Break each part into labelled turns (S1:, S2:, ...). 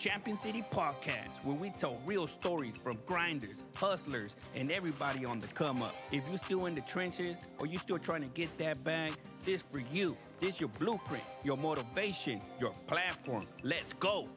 S1: Champion City Podcast, where we tell real stories from grinders, hustlers, and everybody on the come up. If you're still in the trenches or you still trying to get that bag, this for you. This your blueprint, your motivation, your platform. Let's go.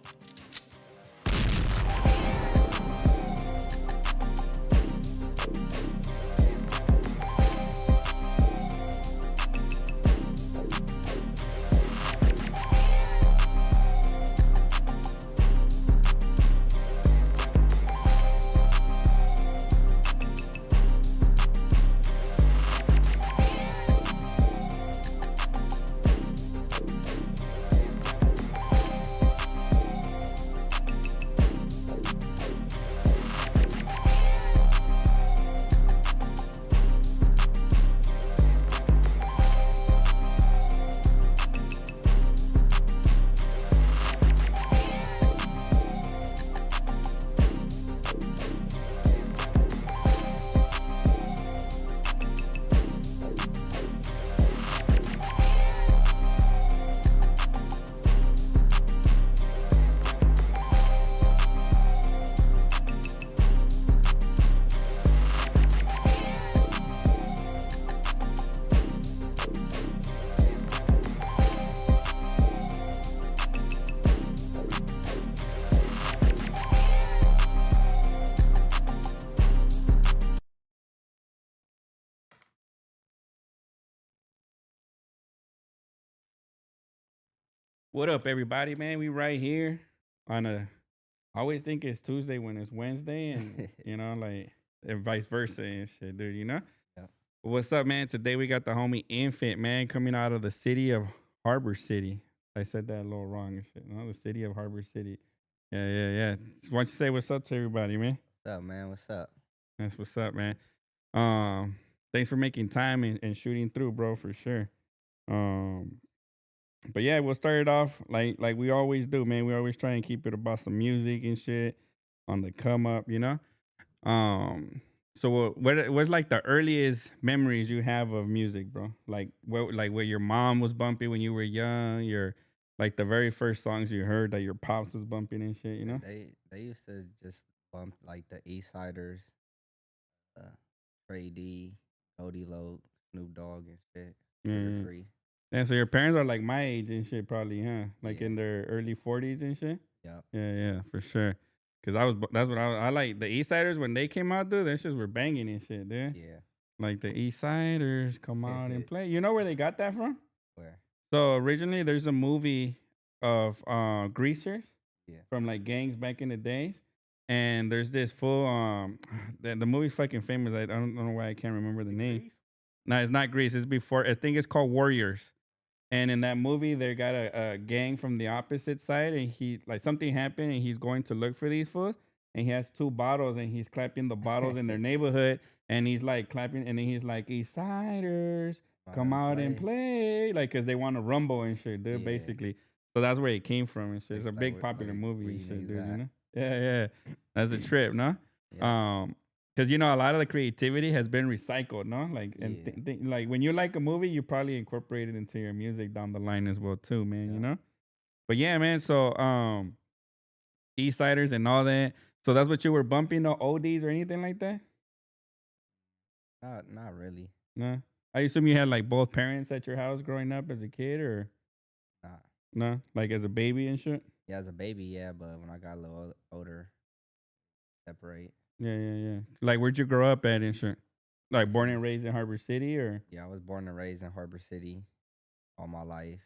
S1: What up, everybody, man? We right here on a. I always think it's Tuesday when it's Wednesday, and like and vice versa and shit, dude.
S2: Yeah.
S1: What's up, man? Today we got the homie Infant, man, coming out of the city of Harbor City. I said that a little wrong and shit. No, the city of Harbor City. Yeah. Why don't you say what's up to everybody, man?
S2: What's up, man? What's up?
S1: That's what's up, man. Um, Thanks for making time and shooting through, bro, for sure. Um, but yeah, we'll start it off like we always do, man. We always try and keep it about some music and shit on the come up. So what's like the earliest memories you have of music, bro? Like where your mom was bumping when you were young, your like the very first songs you heard that your pops was bumping and shit.
S2: They used to just bump like the East Siders, uh, Trey D, Cody Low, Snoop Dogg and shit. Sugar
S1: Yeah.
S2: Free.
S1: And so your parents are like my age and shit, probably, huh? Like
S2: Yeah.
S1: in their early 40s and shit.
S2: Yep.
S1: Yeah, for sure. Cause that's what I like. The East Siders when they came out, dude, that shit were banging and shit, dude.
S2: Yeah.
S1: Like the East Siders come out and play. You know where they got that from?
S2: Where?
S1: So originally, there's a movie of greasers
S2: Yeah.
S1: from like gangs back in the days, and there's this full the movie's fucking famous. I don't know why I can't remember the name.
S2: Grease?
S1: No, it's not Grease. It's before. I think it's called Warriors. And in that movie, they got a gang from the opposite side, and he like something happened, and he's going to look for these fools, and he has two bottles, and he's clapping the bottles in their neighborhood, and he's like clapping, and then he's like, "East Siders, come out and play," like because they want to rumble and shit, dude.
S2: Yeah.
S1: Basically, so that's where it came from and shit. It's a
S2: It's like
S1: big popular movie
S2: where
S1: and
S2: you
S1: shit,
S2: niggas
S1: dude.
S2: at.
S1: Yeah. That's a trip, no?
S2: Yeah.
S1: Because a lot of the creativity has been recycled, no? Like and
S2: Yeah.
S1: like when you like a movie, you probably incorporate it into your music down the line as well too, man.
S2: Yeah.
S1: But yeah, man. So East Siders and all that. So that's what you were bumping, no oldies or anything like that?
S2: Not really.
S1: No. I assume you had like both parents at your house growing up as a kid, or
S2: Nah.
S1: no? Like as a baby and shit.
S2: Yeah, as a baby, yeah, but when I got a little older, separate.
S1: Yeah. Like where'd you grow up at and shit? Like born and raised in Harbor City, or?
S2: Yeah, I was born and raised in Harbor City all my life.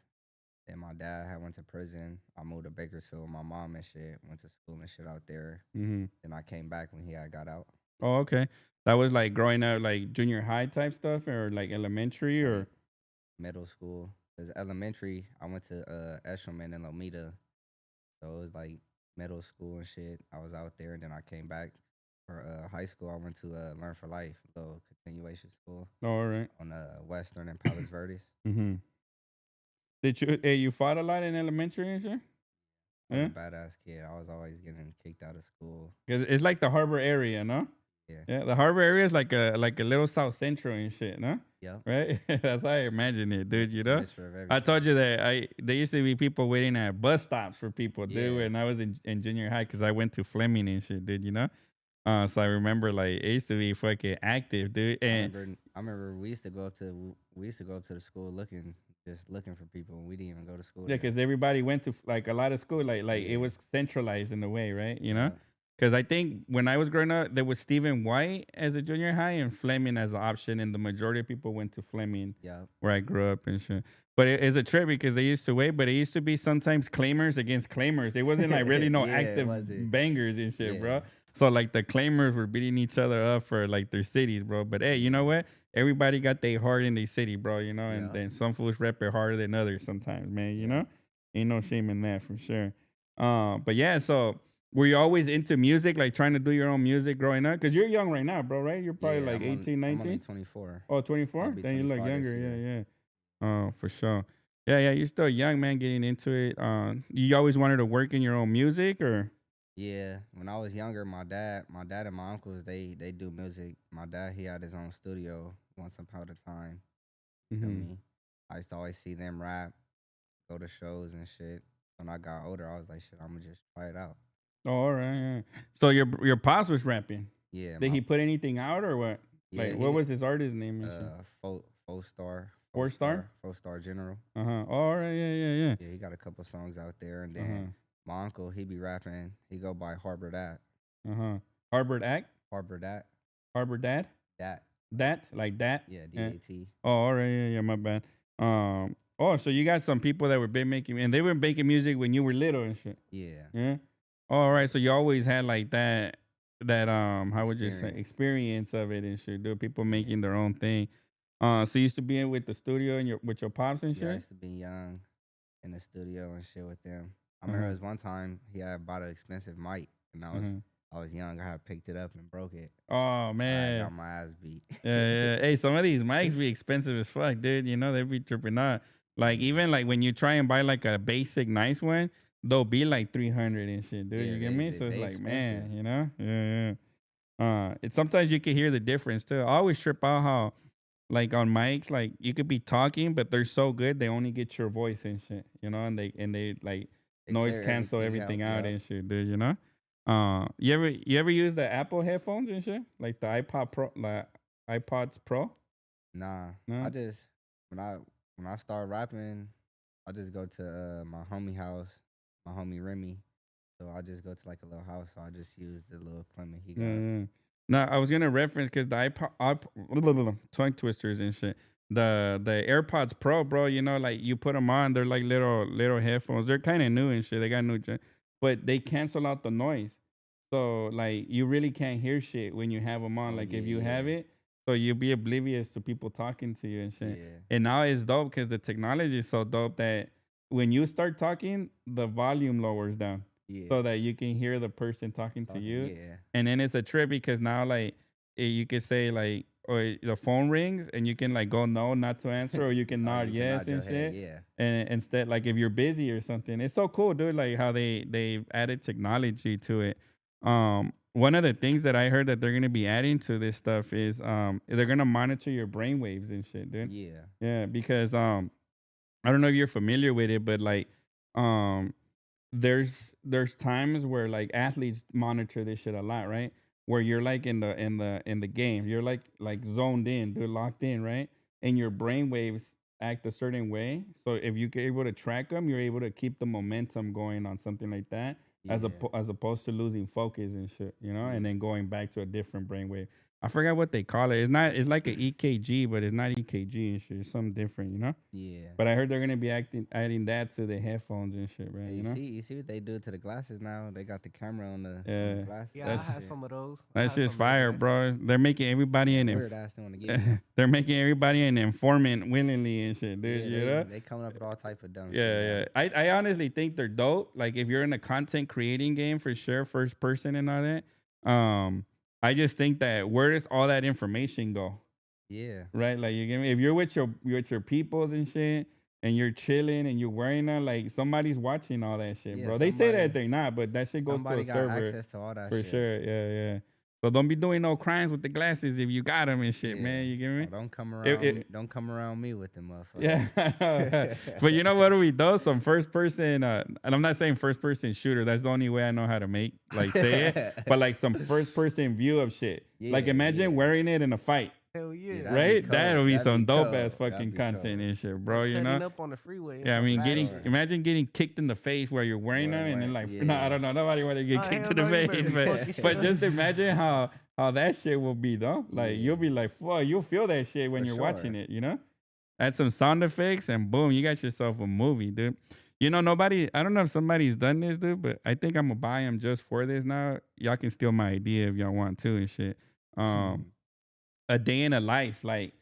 S2: Then my dad had went to prison. I moved to Bakersfield with my mom and shit. Went to school and shit out there.
S1: Mm-hmm.
S2: Then I came back when he had got out.
S1: Oh, okay. That was like growing up, like junior high type stuff, or like elementary, or
S2: Like middle school. Cause elementary, I went to Eshelman in Lomita. So it was like middle school and shit. I was out there, and then I came back for high school. I went to Learn for Life, little continuation school
S1: oh, all right.
S2: on Western and Palos Verdes.
S1: Mm-hmm. Did you fought a lot in elementary and shit?
S2: I was
S1: Yeah,
S2: a badass kid. I was always getting kicked out of school.
S1: because it's like the Harbor area, no?
S2: Yeah.
S1: Yeah, the harbor area is like a little South Central and shit, no?
S2: Yep.
S1: Right? That's how I imagine it, dude.
S2: It's
S1: You
S2: a
S1: know,
S2: mixture of
S1: I told
S2: everything.
S1: you that I there used to be people waiting at bus stops for people, dude.
S2: Yeah.
S1: When I was in junior high, because I went to Fleming and shit, dude. You know, so I remember like it used to be fucking active, dude. And
S2: I remember we used to go up to the school looking just looking for people and we didn't even go to school
S1: yeah,
S2: there.
S1: because everybody went to like a lot of school, like it
S2: Yeah.
S1: was centralized in a way, right? You know,
S2: Yeah.
S1: because I think when I was growing up, there was Stephen White as a junior high and Fleming as an option, and the majority of people went to Fleming,
S2: Yep.
S1: where I grew up and shit. But it's a trip because they used to wait, but it used to be sometimes claimers against claimers. It wasn't like really no
S2: Yeah, it
S1: active
S2: was it.
S1: bangers and shit,
S2: Yeah.
S1: bro. So like the claimers were beating each other up for like their cities, bro. But hey, you know
S2: Yeah.
S1: what? Everybody got their heart in their city, bro. You know, and
S2: Yep.
S1: then some fools rep it harder than others sometimes, man. You
S2: Yep.
S1: know, ain't no shame in that for sure. But yeah, so were you always into music, like trying to do your own music growing up? Because you're young right now, bro, right? You're probably
S2: Yeah,
S1: like 18,
S2: I'm only
S1: 19.
S2: 24.
S1: Oh,
S2: I'll
S1: 24?
S2: be
S1: Then you look
S2: 25 this
S1: younger. Yeah,
S2: year.
S1: yeah. Oh, for sure. Yeah, yeah. You're still young, man, getting into it. You always wanted to work in your own music or?
S2: Yeah, when I was younger, my dad and my uncles, they do music. My dad, he had his own studio once upon a time. Feel
S1: Mm-hmm.
S2: me? I used to always see them rap, go to shows and shit. When I got older, I was like, shit, I'm gonna just try it out.
S1: Oh, all right. Yeah. So your pops was rapping.
S2: Yeah,
S1: Did
S2: my
S1: he put anything out or what?
S2: yeah,
S1: Like, what
S2: he
S1: was his artist name and shit?
S2: four
S1: 4 star?
S2: star, 4 star general.
S1: Uh huh. All right. Yeah, yeah, yeah.
S2: Yeah, he got a couple songs out there, and
S1: Uh huh.
S2: then my uncle, he be rapping. He go by Harbor that,
S1: Uh huh. Harvard Act.
S2: Harbor that,
S1: Harbor Dad.
S2: that.
S1: That like that.
S2: Yeah,
S1: Yeah.
S2: DAT.
S1: Oh, all right. Yeah, yeah. My bad. Oh, so you got some people that were been making, and they were making music when you were little and shit.
S2: Yeah,
S1: Yeah. All right. So you always had like that how would you say
S2: experience.
S1: experience of it and shit. Do people
S2: Yeah,
S1: making their own thing. So you used to be in with the studio and your with your pops and
S2: yeah. I
S1: shit.
S2: used to be young in the studio and shit with them. I
S1: Uh
S2: remember
S1: huh.
S2: there was one time he had bought an expensive mic, and
S1: Uh-huh.
S2: I was young. I had picked it up and broke it.
S1: Oh
S2: I got
S1: man.
S2: my ass beat.
S1: Yeah, yeah. Hey, some of these mics be expensive as fuck, dude. You know, they be tripping out. Like
S2: Yeah,
S1: even like when you try and buy like a basic nice one, they'll be like 300 and shit, dude.
S2: yeah.
S1: You get me? So it's
S2: They
S1: like,
S2: expensive.
S1: man, you know? Yeah, yeah. It's sometimes you can hear the difference too. I always trip out how like on mics, like you could be talking, but they're so good they only get your voice and shit, you know, and they like
S2: They
S1: noise
S2: clear
S1: cancel
S2: everything
S1: everything
S2: out.
S1: out
S2: Yup.
S1: and shit, dude, you know? You ever use the Apple headphones and shit? Like the iPod Pro, like iPods Pro?
S2: Nah, I
S1: No?
S2: just when I when I start rapping, I just go to my homie house, my homie Remy. So I just go to like a little house. So I just use the little equipment he
S1: Yeah,
S2: got.
S1: yeah. No, I was gonna reference because the tongue twisters and shit. The AirPods Pro, bro. You know, like you put them on, they're like little headphones. They're kind of new and shit. They got but they cancel out the noise. So like you really can't hear shit when you have them on.
S2: Oh
S1: Like
S2: yeah,
S1: if you have
S2: yeah,
S1: it, so you'll be oblivious to people talking to you and shit.
S2: yeah,
S1: And now it's dope because the technology is so dope that when you start talking, the volume lowers down
S2: yeah.
S1: so that you can hear the person talking to
S2: Talking,
S1: you.
S2: yeah.
S1: And then it's a trip because now like you could say like or the phone rings and you can like go no not to answer or you can
S2: Oh,
S1: nod
S2: you can
S1: yes
S2: nod your
S1: and
S2: head.
S1: shit.
S2: Yeah,
S1: And instead like if you're busy or something, it's so cool, dude. Like how they've added technology to it. One of the things that I heard that they're gonna be adding to this stuff is they're gonna monitor your brain waves and shit, dude.
S2: yeah,
S1: Yeah, because I don't know if you're familiar with it, but like um there's times where like athletes monitor this shit a lot, right? Where you're like in the game, you're like zoned in, they're locked in, right? And your brain waves act a certain way. So if you're able to track them, you're able to keep the momentum going on something like that,
S2: yeah,
S1: as opposed to losing focus and shit, you know, and
S2: yeah,
S1: then going back to a different brainwave. I forgot what they call it. It's not. It's like an EKG, but it's not EKG and shit. It's something different, you know.
S2: yeah.
S1: But I heard they're gonna be adding that to the headphones and shit, right?
S2: And
S1: You know?
S2: you see what they do to the glasses now? They got the camera on the
S1: Yeah,
S2: glasses
S3: Yeah,
S2: and
S3: I
S1: that's
S3: had
S2: shit.
S3: some of those. I
S1: that
S3: had
S1: shit's
S3: some of those
S1: fire,
S3: glasses.
S1: bro. They're making everybody
S2: Yeah,
S1: an
S2: weird ass they want to give you.
S1: they're making everybody an informant willingly and shit, dude.
S2: Yeah,
S1: You know?
S2: they coming up with all type of dumb shit
S1: Yeah,
S2: now.
S1: yeah. I honestly think they're dope. Like if you're in a content creating game for sure, first person and all that. I just think that where does all that information go?
S2: Yeah,
S1: Right? Like you get me? If you're with your peoples and shit and you're chilling and you're wearing that, like somebody's watching all that shit,
S2: yeah.
S1: bro. They say that they're not, but that shit goes to a
S2: Somebody got
S1: server
S2: access to all that
S1: for
S2: shit.
S1: sure. Yeah, yeah. So don't be doing no crimes with the glasses if you got them and shit, man.
S2: Yeah.
S1: You get me?
S2: Oh, don't come
S1: It,
S2: around.
S1: it,
S2: Don't come around me with them
S1: yeah,
S2: motherfuckers.
S1: I know. But you know what we do? Some first person, and I'm not saying first person shooter. That's the only way I know how to make like say it. But like some first person view of shit. Like
S2: Yeah,
S1: imagine
S2: yeah.
S1: wearing it in a fight,
S3: Hell
S2: Yeah,
S3: yeah.
S2: that'd be
S1: right? That'll
S2: cold.
S1: be
S2: That'd
S1: some
S2: be
S1: dope ass
S2: cold. That'd
S1: fucking
S2: be
S1: content
S2: cold.
S1: and shit,
S3: Or
S1: bro. You
S3: cutting
S1: know?
S3: up on the freeway and
S1: Yeah, I
S3: some
S1: mean,
S2: For
S3: fast
S1: getting
S3: shit.
S2: sure.
S1: imagine getting kicked in the face while you're wearing them, and then
S2: Wearing,
S1: like, no, I
S2: yeah.
S1: don't know, nobody want to get
S3: Oh,
S1: kicked
S3: hell
S1: in the
S3: no, you better
S1: face,
S3: be
S1: but
S3: fucking
S1: but
S3: sure.
S1: just imagine how that shit will be, though. Like
S2: Yeah,
S1: you'll be like, fuck, you'll feel that shit when
S2: for
S1: you're watching
S2: sure.
S1: it, you know? Add some sound effects, and boom, you got yourself a movie, dude. You know, nobody. I don't know if somebody's done this, dude, but I think I'm gonna buy them just for this. Now, y'all can steal my idea if y'all want to and shit. Um, a day in a life, like,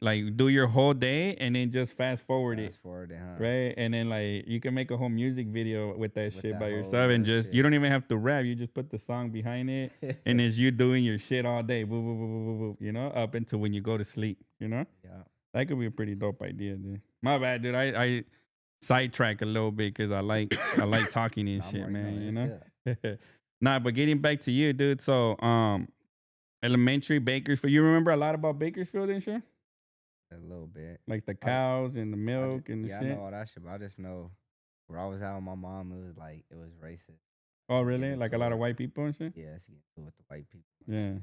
S1: like do your whole day and then just fast forward it,
S2: Fast forward it, huh?
S1: right? And then like you can make a whole music video with that
S2: With
S1: shit
S2: that
S1: by
S2: whole
S1: yourself, and
S2: little
S1: just you
S2: shit.
S1: don't even have to rap. You just put the song behind it, and it's you doing your shit all day, boo, boo, boo, boo, boo, boo, you know, up until when you go to sleep. You know,
S2: Yeah.
S1: that could be a pretty dope idea, dude. My bad, dude. I sidetrack a little bit because I like talking and
S2: No,
S1: shit,
S2: no,
S1: man. You
S2: it's good.
S1: know. Nah, but getting back to you, dude. So elementary Bakersfield. You remember a lot about Bakersfield and shit?
S2: A little bit.
S1: Like the
S2: I,
S1: cows and the milk and the
S2: yeah, I know
S1: shit?
S2: all that shit, but I just know where I was at with my mom, it was like it was racist.
S1: Oh,
S2: To get
S1: really? Like a
S2: into
S1: lot of
S2: it.
S1: white people and shit?
S2: Yeah, to get into it with the white people and
S1: Yeah.
S2: shit.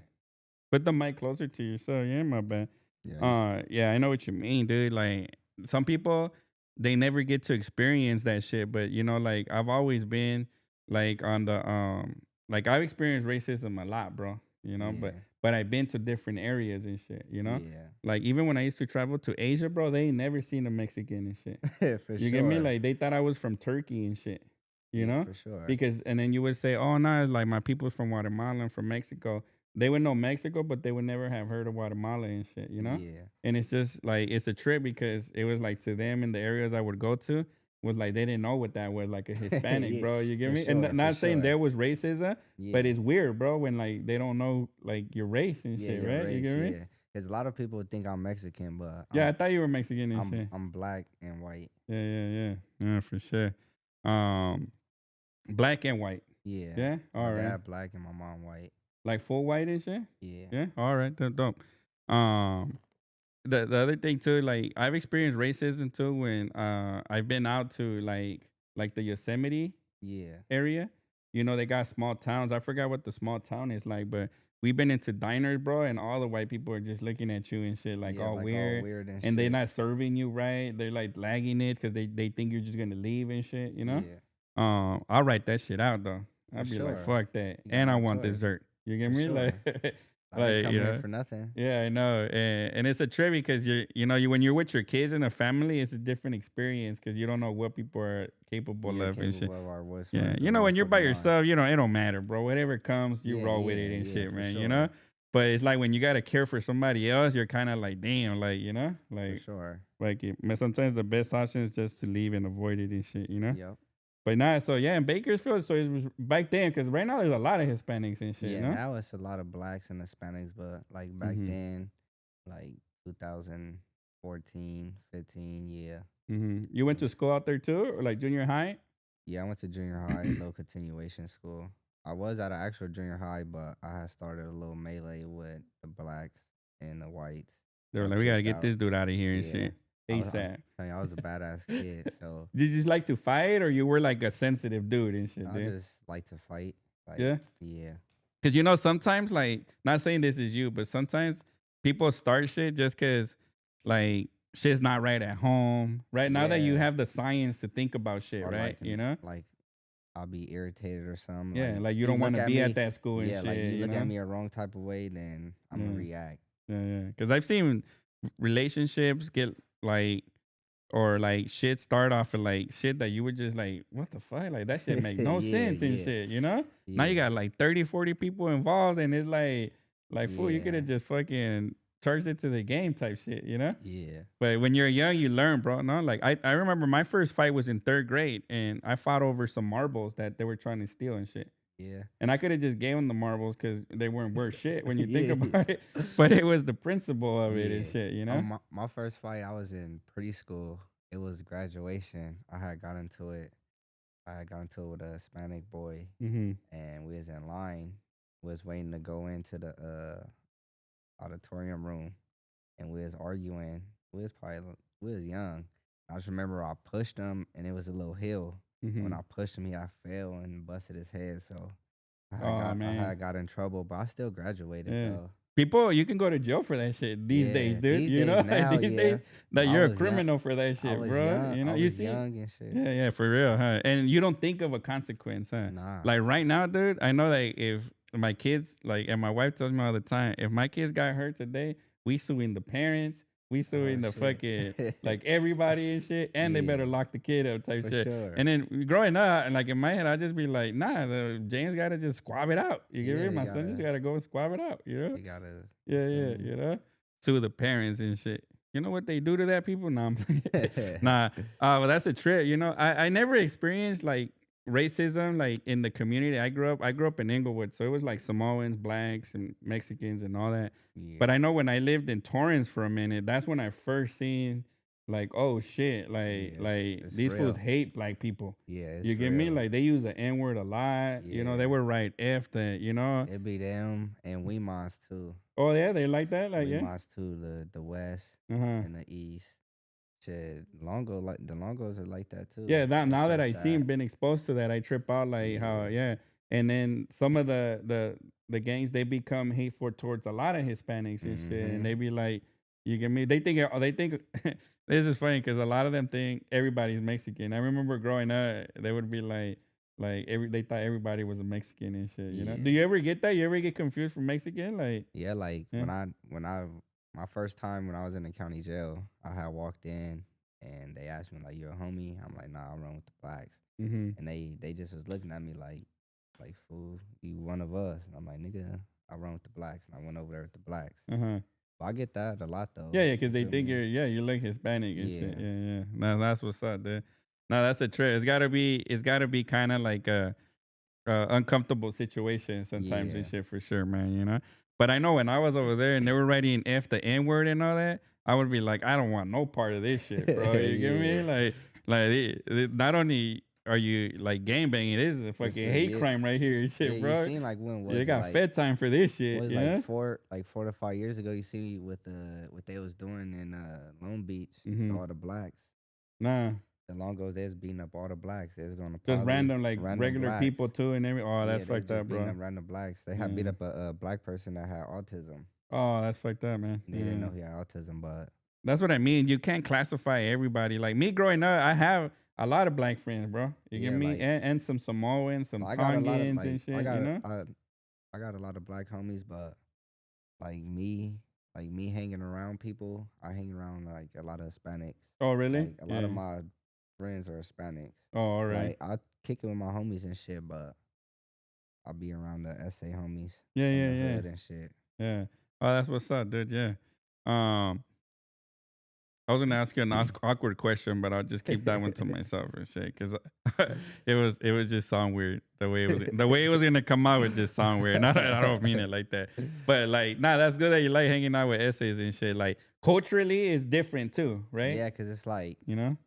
S1: Put the mic closer to you, so yeah, my bad.
S2: Yeah, you
S1: Yeah, I know what you mean, dude. Like some people, they never get to experience that shit. But you know, like I've always been like on the like I've experienced racism a lot, bro. You know, but
S2: yeah,
S1: but I've been to different areas and shit. You know,
S2: yeah,
S1: like even when I used to travel to Asia, bro, they ain't never seen a Mexican and shit.
S2: for
S1: You get me?
S2: sure.
S1: Like they thought I was from Turkey and shit. You
S2: Yeah,
S1: know?
S2: for sure.
S1: Because and then you would say, "Oh no, it's like my people's from Guatemala and from Mexico." They would know Mexico, but they would never have heard of Guatemala and shit. You know?
S2: Yeah,
S1: And it's just like it's a trip because it was like to them in the areas I would go to was like they didn't know what that was like a Hispanic,
S2: yeah,
S1: bro. You get
S2: for
S1: me? And
S2: sure, for
S1: not saying
S2: sure.
S1: there was racism, but
S2: Yeah,
S1: it's weird, bro, when like they don't know like your race and
S2: yeah,
S1: shit,
S2: your
S1: right? You
S2: race,
S1: get me?
S2: yeah. Because a lot of people think I'm Mexican, but
S1: Yeah, I thought you were Mexican and shit.
S2: I'm black and white.
S1: Yeah, for sure. Um, black and white.
S2: Yeah,
S1: Yeah,
S2: my
S1: all right.
S2: dad black and my mom white.
S1: Like full white and shit.
S2: Yeah,
S1: Yeah, all right, dope. Um, the other thing too, like I've experienced racism too when I've been out to like the Yosemite
S2: yeah,
S1: area. You know, they got small towns. I forgot what the small town is like, but we've been into diners, bro, and all the white people are just looking at you and shit like
S2: yeah,
S1: all
S2: like all
S1: weird,
S2: weird and
S1: and they're
S2: shit.
S1: not serving you right. They're like lagging it because they think you're just gonna leave and shit. You know.
S2: Yeah,
S1: I'll write that shit out though.
S2: for
S1: I'll be like,
S2: sure.
S1: fuck that,
S2: You got
S1: and I
S2: no
S1: want
S2: choice.
S1: dessert. You get
S2: For
S1: me? Like,
S2: sure. I didn't
S1: like
S2: come
S1: you
S2: here
S1: know.
S2: for nothing.
S1: Yeah, I know, and it's a trip because when you're with your kids and a family, it's a different experience because you don't know what people are capable
S2: Yeah,
S1: of and shit.
S2: capable of our what's
S1: Yeah,
S2: running
S1: you
S2: through
S1: know,
S2: our
S1: when you're by
S2: fucking mind.
S1: yourself, it don't matter, bro. Whatever comes, you
S2: Yeah,
S1: roll with it
S2: yeah,
S1: and
S2: yeah,
S1: shit,
S2: for
S1: man. You know.
S2: sure.
S1: But it's like when you gotta care for somebody else, you're kind of like, damn, like
S2: For sure.
S1: sometimes the best option is just to leave and avoid it and shit, you know.
S2: Yep.
S1: But nah, so yeah, in Bakersfield, so it was back then, because right now there's a lot of Hispanics and shit,
S2: Yeah,
S1: no?
S2: now it's a lot of blacks and Hispanics, but like back
S1: Mm-hmm.
S2: then, like 2014, 15, yeah.
S1: Mm-hmm. You went
S2: Yeah.
S1: to school out there too, or like junior high?
S2: Yeah, I went to junior high, low continuation school. I was at an actual junior high, but I had started a little melee with the blacks and the whites.
S1: They were
S2: Got
S1: like, we gotta
S2: kicked
S1: get
S2: out.
S1: this dude out of here and
S2: Yeah.
S1: shit.
S2: I'm
S1: ASAP.
S2: telling you, I was a badass kid, so
S1: Did you just like to fight, or you were like a sensitive dude and shit,
S2: I
S1: dude?
S2: just like to fight. Like,
S1: Yeah.
S2: yeah.
S1: Because sometimes, like, not saying this is you, but sometimes people start shit just because, like, shit's not right at home. Right now that you
S2: Yeah.
S1: have the science to think about shit,
S2: Or
S1: right?
S2: like I'll be irritated or something.
S1: Yeah,
S2: Like
S1: like you
S2: you
S1: don't want
S2: look
S1: to
S2: at
S1: be at
S2: me,
S1: that school and
S2: yeah, like
S1: shit,
S2: you
S1: you
S2: look at
S1: know?
S2: me a wrong type of way, then I'm gonna
S1: Yeah.
S2: react.
S1: Yeah. Because I've seen relationships get like, or like shit start off of like shit that you were just like, what the fuck? Like that shit make no
S2: Yeah,
S1: sense and
S2: yeah,
S1: shit, you know? Now you
S2: yeah,
S1: got like 30, 40 people involved and it's like, fool, you could
S2: yeah,
S1: have just fucking charged it to the game type shit, you know?
S2: yeah,
S1: But when you're young, you learn, bro. No, like I remember my first fight was in third grade and I fought over some marbles that they were trying to steal and shit.
S2: yeah,
S1: And I could have just gave them the marbles because they weren't worth shit when you think
S2: yeah,
S1: about it. But it was the principle of it and
S2: yeah.
S1: shit, you
S2: Oh,
S1: know?
S2: my first fight, I was in preschool. It was graduation. I had got into it. I had got into it with a Hispanic boy,
S1: Mm-hmm.
S2: and we was in line. was waiting to go into the auditorium room, and we was arguing. We was young. I just remember I pushed him, and it was a little hill. And when
S1: Mm-hmm.
S2: I pushed him, I fell and busted his head. So
S1: Oh
S2: I
S1: man.
S2: had got in trouble, but I still graduated
S1: Yeah.
S2: though.
S1: People, you can go to jail for that shit these days,
S2: Yeah,
S1: dude.
S2: these
S1: You
S2: days
S1: know, like
S2: now,
S1: these
S2: yeah.
S1: days
S2: But
S1: that you're a criminal for that shit, bro. You know,
S2: I
S1: you
S2: was
S1: see,
S2: young and shit.
S1: yeah, yeah, for real, huh? And you don't think of a consequence, huh?
S2: Nah.
S1: Like right now, dude, I know that if my kids, like, and my wife tells me all the time, if my kids got hurt today, we suing the parents, we
S2: Oh
S1: suing the
S2: shit.
S1: fucking like everybody and shit, and they better
S2: Yeah,
S1: lock the kid up type
S2: for
S1: shit.
S2: sure.
S1: And then growing up, and like in my head, I just be like, nah, James gotta just squab it out. You get
S2: Yeah,
S1: me? My son just gotta go and squab it out. You know?
S2: they gotta, you
S1: Yeah,
S2: feel
S1: yeah,
S2: me?
S1: you know, to the parents and shit. You know what they do to that people? Nah, I'm playing. Nah. Well, that's a trip. You know, I never experienced like racism like in the community I grew up. I grew up in Inglewood, so it was like Samoans, blacks, and Mexicans and all that.
S2: Yeah,
S1: But I know when I lived in Torrance for a minute, that's when I first seen like, oh shit,
S2: yeah,
S1: like
S2: it's
S1: these fools
S2: real.
S1: hate black people.
S2: Yeah,
S1: You
S2: it's
S1: get me?
S2: real.
S1: Like they use the N word a lot. You know, they
S2: Yeah,
S1: were right after. You know.
S2: it be them and we Weemans too.
S1: Oh yeah, they like that. Like
S2: We
S1: yeah.
S2: Weemans too. The West
S1: Uh huh.
S2: and the East. Shit, Longo like the Longos are like that too.
S1: Yeah, that
S2: They
S1: now that
S2: push
S1: I see him
S2: that.
S1: been exposed to that, I trip out like how
S2: Yeah.
S1: yeah. And then some of the gangs they become hateful towards a lot of Hispanics and shit, and
S2: Mm-hmm.
S1: they be like, you get me? They think this is funny because a lot of them think everybody's Mexican. I remember growing up, they would be like every they thought everybody was a Mexican and shit. You know? Do
S2: Yeah.
S1: you ever get that? You ever get confused for Mexican? Like
S2: Yeah, like
S1: yeah.
S2: when I my first time when I was in the county jail, I had walked in and they asked me like, "You a homie?" I'm like, "Nah, I run with the blacks."
S1: Mm-hmm.
S2: And they just was looking at me like fool, you one of us. And I'm like, "Nigga, I run with the blacks." And I went over there with the blacks.
S1: Uh huh.
S2: But I get that a lot though.
S1: Yeah, yeah,
S2: You
S1: because they
S2: feel
S1: think
S2: me?
S1: you're like Hispanic and shit.
S2: Yeah.
S1: Yeah, yeah. No, that's what's up, dude. No, that's a trip. It's gotta be kind of like a uncomfortable situation sometimes and
S2: Yeah.
S1: shit for sure, man. You know. But I know when I was over there and they were writing F the N word and all that, I would be like, I don't want no part of this shit, bro. You get me?
S2: Yeah.
S1: Not only are you like gang banging, this is a
S2: It's
S1: fucking
S2: a,
S1: hate
S2: yeah.
S1: crime right here and
S2: Yeah,
S1: shit,
S2: you
S1: bro.
S2: seen like when
S1: You
S2: was it
S1: got
S2: like
S1: fed time for this shit,
S2: was
S1: you
S2: like
S1: know?
S2: 4 to 5 years ago, you see what they was doing in Lone Beach to
S1: Mm-hmm.
S2: all the blacks.
S1: Nah.
S2: The Longos, they was beating up all the blacks. They was going to
S1: Just
S2: poly,
S1: random, like
S2: random
S1: regular
S2: blacks.
S1: people too, and every. Oh,
S2: Yeah,
S1: that's
S2: they was
S1: fucked
S2: just
S1: up,
S2: beating
S1: bro.
S2: up random blacks. They had beat
S1: Yeah.
S2: up a black person that had autism.
S1: Oh, that's fucked up, man.
S2: They didn't
S1: Yeah.
S2: know he had autism, but
S1: That's what I mean. You can't classify everybody. Like me growing up, I have a lot of black friends, bro. You get
S2: yeah,
S1: me?
S2: like
S1: And some Samoans, some
S2: I got a lot of
S1: Tongans and shit. You know?
S2: I got a lot of black homies, but like me hanging around people, I hang around like a lot of Hispanics.
S1: Oh, really?
S2: Like a lot of
S1: Yeah.
S2: my friends are Hispanics.
S1: Oh, all right.
S2: Like I kick it with my homies and shit, but I'll be around the SA homies
S1: Yeah,
S2: from
S1: yeah,
S2: the
S1: yeah,
S2: hood and shit.
S1: yeah. Oh, that's what's up, dude. Yeah. Um, I was gonna ask you an awkward question, but I'll just keep that one to myself and shit, because it was just sound weird the way it was gonna come out would just sound weird. Not I don't mean it like that, but like nah, that's good that you like hanging out with essays and shit. Like culturally, it's different too, right?
S2: Yeah, cause it's like
S1: You know?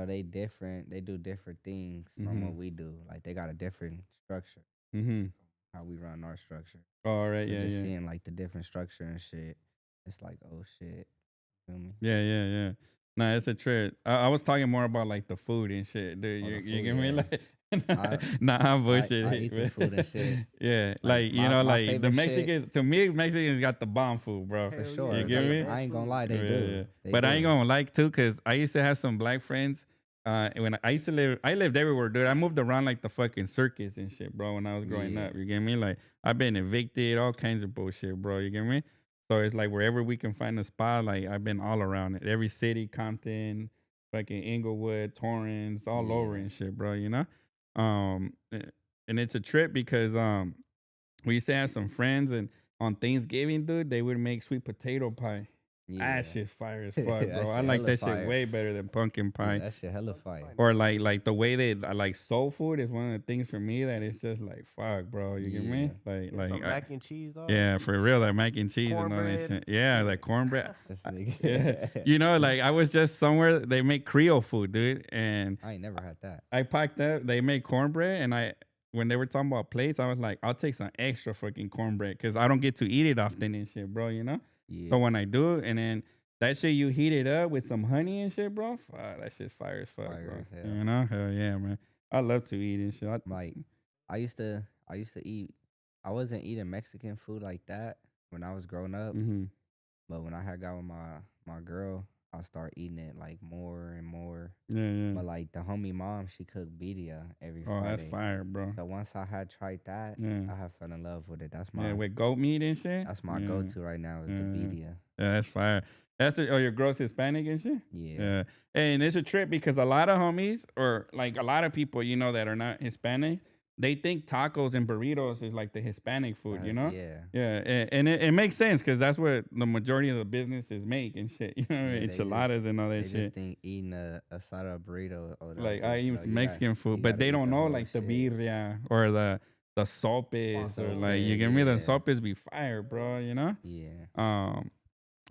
S2: they different. They do different things from
S1: Mm-hmm.
S2: what we do. Like they got a different structure.
S1: Mm-hmm.
S2: How we run our structure.
S1: All right.
S2: So
S1: Yeah.
S2: just
S1: Yeah.
S2: seeing like the different structure and shit, it's like oh shit. Feel me?
S1: Yeah. Yeah. Yeah. Nah, it's a trip. I was talking more about like the food and shit, dude.
S2: Oh,
S1: You
S2: the
S1: you
S2: food,
S1: get me
S2: yeah.
S1: like.
S2: I
S1: Nah, I'm
S2: I
S1: bullshit,
S2: eat the food and shit.
S1: yeah,
S2: Like
S1: like
S2: my
S1: like the
S2: favorite shit
S1: Mexicans. To me, Mexicans got the bomb food, bro.
S2: for
S3: Hell
S1: You
S3: yeah,
S2: sure.
S3: they got
S1: get
S3: the
S2: They
S1: me?
S2: I
S3: best
S2: ain't gonna
S3: food.
S2: lie,
S1: Yeah,
S2: they
S1: yeah,
S2: do.
S1: yeah.
S2: They
S1: But I ain't
S2: do.
S1: gonna like too, cause I used to have some black friends. When I used to live, I lived everywhere, dude. I moved around like the fucking circus and shit, bro. When I was growing
S2: Yeah.
S1: up, you get me? Like I've been evicted, all kinds of bullshit, bro. You get me? So it's like wherever we can find a spot, like I've been all around it. Every city, Compton, fucking Inglewood, Torrance, all over
S2: Yeah.
S1: and shit, bro. You know? And it's a trip because we used to have some friends, and on Thanksgiving, dude, they would make sweet potato pie. That
S2: Yeah.
S1: shit's fire as fuck,
S2: That
S1: bro. I
S2: shit
S1: like
S2: hella
S1: that shit
S2: fire.
S1: way better than pumpkin
S2: Yeah,
S1: pie.
S2: that shit hella
S3: That's
S2: fire.
S3: fine.
S1: Or like the way they like soul food is one of the things for me that it's just like fuck, bro. You get me?
S2: Yeah.
S1: Like
S3: Some mac and cheese, dog.
S1: yeah, for real, that mac and cheese and all that
S3: Cornbread.
S1: shit. Yeah, that cornbread.
S2: This
S1: Yeah,
S2: nigga.
S1: you know, like I was just somewhere they make Creole food, dude, and
S2: I ain't never had that.
S1: I packed up. They make cornbread, and when they were talking about plates, I was like, I'll take some extra fucking cornbread because I don't get to eat it often and shit, bro. You know.
S2: Yeah,
S1: So when I do, and then that shit you heat it up with some honey and shit, bro. Fuck, that shit's fire as fuck,
S2: fire
S1: bro.
S2: as hell.
S1: You know, hell yeah, man. I love to eat and shit.
S2: Like, I used to eat. I wasn't eating Mexican food like that when I was growing up,
S1: Mm-hmm.
S2: but when I had got with my girl, I start eating it like more and more.
S1: Yeah, yeah.
S2: But like the homie mom, she cooked birria every
S1: Oh, that's
S2: Friday.
S1: fire, bro.
S2: So once I had tried that,
S1: Yeah.
S2: I have fell in love with it.
S1: Yeah, with goat meat and shit.
S2: That's my
S1: Yeah.
S2: go-to right now is the
S1: Yeah, yeah.
S2: birria.
S1: Yeah, that's fire. That's it. Oh, your girl's Hispanic and shit?
S2: Yeah,
S1: Yeah. And it's a trip because a lot of homies or like a lot of people, that are not Hispanic, they think tacos and burritos is like the Hispanic food, you know?
S2: yeah,
S1: Yeah. And it makes sense because that's what the majority of the businesses make and shit.
S2: yeah.
S1: Enchiladas and all that
S2: They just
S1: shit.
S2: think eating a side of burrito. Oh, that's
S1: Like I
S2: just
S1: eat
S2: no.
S1: some Mexican food,
S2: You
S1: but
S2: gotta
S1: they
S2: eat
S1: don't
S2: the
S1: know
S2: whole
S1: like the
S2: shit.
S1: birria or the sopes or
S2: So
S1: like you give me the
S2: yeah,
S1: sopes be fire, bro, you know?
S2: yeah,
S1: Um,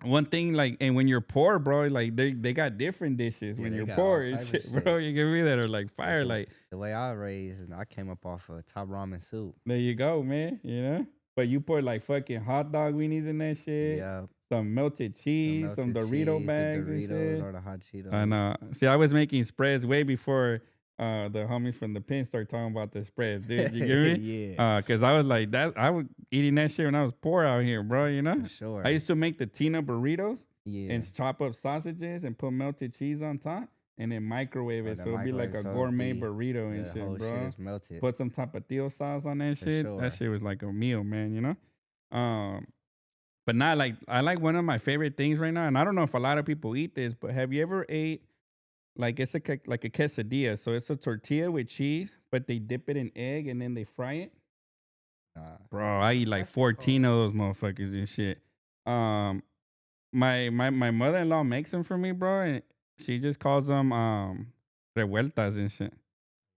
S1: one thing like, and when you're poor, bro, like they got different dishes
S2: yeah.
S1: when
S2: They
S1: you're
S2: got all
S1: poor and
S2: type of
S1: shit, bro.
S2: shit.
S1: You give me that are like
S2: Like
S1: fire. Like
S2: the way I was raised, and I came up off of top ramen soup.
S1: there you go, man. You know, but you put like fucking hot dog weenies in that shit,
S2: Yeah,
S1: some melted
S2: some
S1: cheese, some
S2: melted
S1: Dorito
S2: cheese, the
S1: bags and
S2: Doritos
S1: shit.
S2: or the hot
S1: I
S2: Cheetos.
S1: know. See, I was making spreads way before the homies from the pen started talking about the spreads, dude. You get me?
S2: Yeah,
S1: Cause I was like that. I was eating that shit when I was poor out here, bro. You know.
S2: for
S1: I
S2: sure.
S1: used to make the Tina burritos
S2: Yeah.
S1: and chop up sausages and put melted cheese on top, and then microwave
S2: Or
S1: it
S2: the
S1: so it'd be like
S2: microwave,
S1: a
S2: so it'd
S1: gourmet
S2: be
S1: burrito and
S2: the
S1: shit,
S2: whole shit
S1: bro.
S2: is melted
S1: Put some tapatio sauce on that
S2: for
S1: shit. That
S2: sure.
S1: shit was like a meal, man. You know. But not like I like one of my favorite things right now, and I don't know if a lot of people eat this, but have you ever ate like it's like a quesadilla? So it's a tortilla with cheese, but they dip it in egg and then they fry it. Bro, I eat
S2: What's
S1: like
S2: that shit
S1: 14
S2: called?
S1: of those motherfuckers and shit. Um, my mother-in-law makes them for me, bro, and she just calls them revueltas and shit.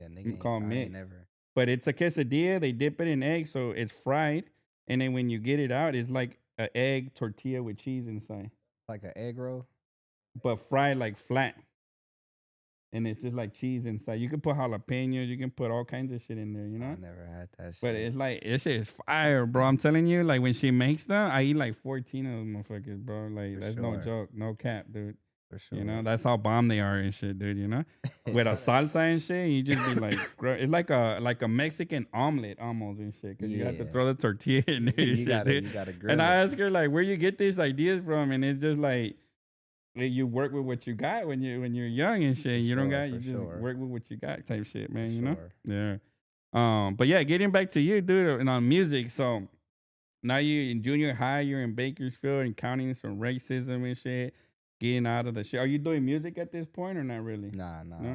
S2: Yeah,
S1: We
S2: nigga,
S1: call 'em
S2: I ain't
S1: mixed.
S2: never
S1: But it's a quesadilla. They dip it in egg, so it's fried, and then when you get it out, it's like an egg tortilla with cheese inside,
S2: like an egg roll.
S1: but fried like flat. And it's just like cheese inside. You can put jalapenos, you can put all kinds of shit in there, you
S2: I
S1: know?
S2: never had that
S1: But
S2: shit
S1: it's like this shit is fire, bro. I'm telling you, like when she makes them, I eat like 14 of those motherfuckers, bro. Like
S2: for
S1: that's no
S2: sure,
S1: joke, no cap, dude.
S2: for
S1: You know,
S2: sure.
S1: that's how bomb they are and shit, dude. You know, with a salsa and shit, you just be like, it's like a Mexican omelet almost and shit, because you have to
S2: Yeah,
S1: throw the tortilla in there and shit, dude.
S2: you gotta
S1: And
S2: grill
S1: I
S2: it
S1: ask her like, where you get these ideas from, and it's just like you work with what you got when you're young and shit. You don't got you just work with what you got type shit,
S2: for
S1: man. You know?
S2: sure.
S1: Yeah. But yeah, getting back to you, dude, and on music. So now you in junior high, you're in Bakersfield, encountering some racism and shit, getting out of the shit. Are you doing music at this point or not really?
S2: Nah, nah,
S1: No?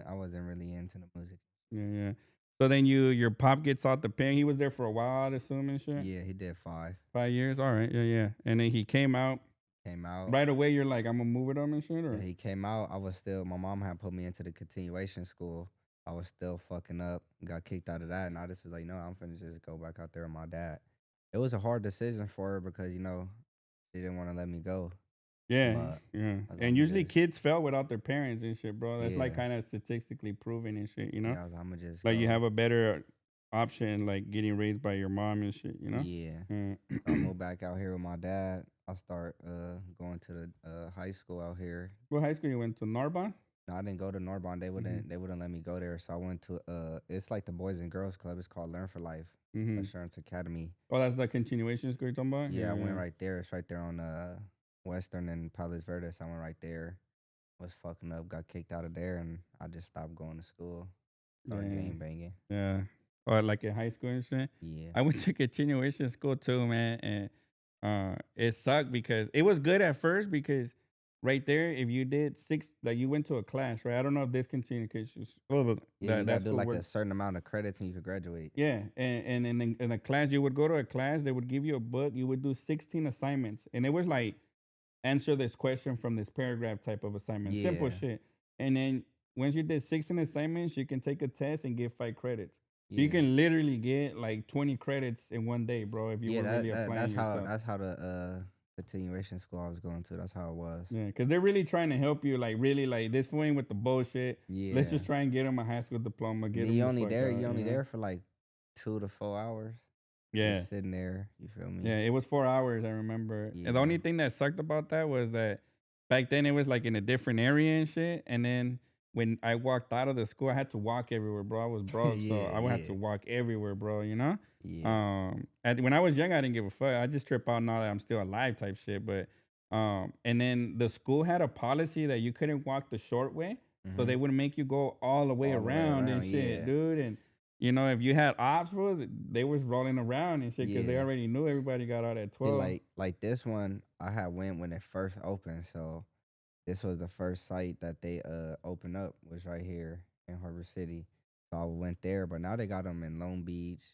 S2: I wasn't really into the music.
S1: Yeah, yeah. So then your pop gets out the pen. He was there for a while, I'd assume and shit.
S2: Yeah, he did 5.
S1: 5 years. All right. Yeah, yeah. And then he came out
S2: Came out.
S1: right away. You're like, I'm gonna move it on and shit,
S2: Yeah,
S1: or
S2: he came out. I was still. My mom had put me into the continuation school. I was still fucking up. Got kicked out of that, and I just was like, no, I'm finna just go back out there with my dad. It was a hard decision for her because she didn't want to let me go.
S1: yeah,
S2: But
S1: yeah.
S2: as
S1: And
S2: I'm
S1: usually
S2: just
S1: kids fell without their parents and shit, bro. That's like
S2: yeah,
S1: kind of statistically proven and shit, you know?
S2: yeah. I'm gonna just
S1: Like you
S2: go.
S1: have a better option like getting raised by your mom and shit, you know?
S2: Yeah. So I
S1: Mm.
S2: moved back out here with my dad. I start going to the high school out here.
S1: What high school you went to? Narbonne?
S2: No, I didn't go to Narbonne.
S1: Mm-hmm.
S2: They wouldn't let me go there. So I went to it's like the Boys and Girls Club. It's called Learn for Life
S1: Mm-hmm.
S2: Assurance Academy.
S1: Oh, that's the continuation school you're talking about?
S2: Yeah,
S1: Yeah,
S2: I went
S1: yeah.
S2: right there. It's right there on Western and Palos Verdes. I went right there. Was fucking up. Got kicked out of there, and I just stopped going to school. Started
S1: Yeah.
S2: game banging.
S1: Yeah. Or like in high school and shit.
S2: Yeah,
S1: I went to continuation school too, man, and it sucked because it was good at first because right there, if you did six, like you went to a class, right? I don't know if this continuation,
S2: yeah. You
S1: that
S2: gotta do
S1: school
S2: like a
S1: works.
S2: certain amount of credits, and you could graduate.
S1: Yeah, and in a class, you would go to a class, they would give you a book, you would do 16 assignments, and it was like answer this question from this paragraph type of assignment, simple
S2: Yeah,
S1: shit. And then once you did 16 assignments, you can take a test and get 5 credits. So you
S2: yeah,
S1: can literally get like 20 credits in one day, bro, if you
S2: yeah.
S1: were really applying yourself.
S2: That's how the continuation school I was going to. That's how it was.
S1: Yeah, because they're really trying to help you, like really, like this fool ain't with the bullshit. Let's
S2: Yeah.
S1: just try and get him a high school diploma,
S2: And
S1: get
S2: then
S1: him the fuck
S2: you
S1: out,
S2: only there for like 2 to 4 hours
S1: Yeah.
S2: just sitting there. You feel me?
S1: Yeah, it was 4 hours, I remember. And the
S2: Yeah.
S1: only thing that sucked about that was that back then it was like in a different area and shit. And then when I walked out of the school, I had to walk everywhere, bro. I was broke, so
S2: Yeah,
S1: I would have
S2: yeah,
S1: to walk everywhere, bro, you know?
S2: yeah.
S1: When I was young, I didn't give a fuck. I just trip out now that I'm still alive type shit. But and then the school had a policy that you couldn't walk the short way. So
S2: Hmm.
S1: they would make you go all the way
S2: All the way
S1: around and
S2: around.
S1: shit,
S2: Yeah,
S1: dude. And you know, if you had ops, bro, they was rolling around and shit because they
S2: yeah.
S1: already knew everybody got out at
S2: See,
S1: 12.
S2: like this one, I had went when it first opened. So this was the first site that they opened up was right here in Harbor City. So I went there, but now they got them in Long Beach.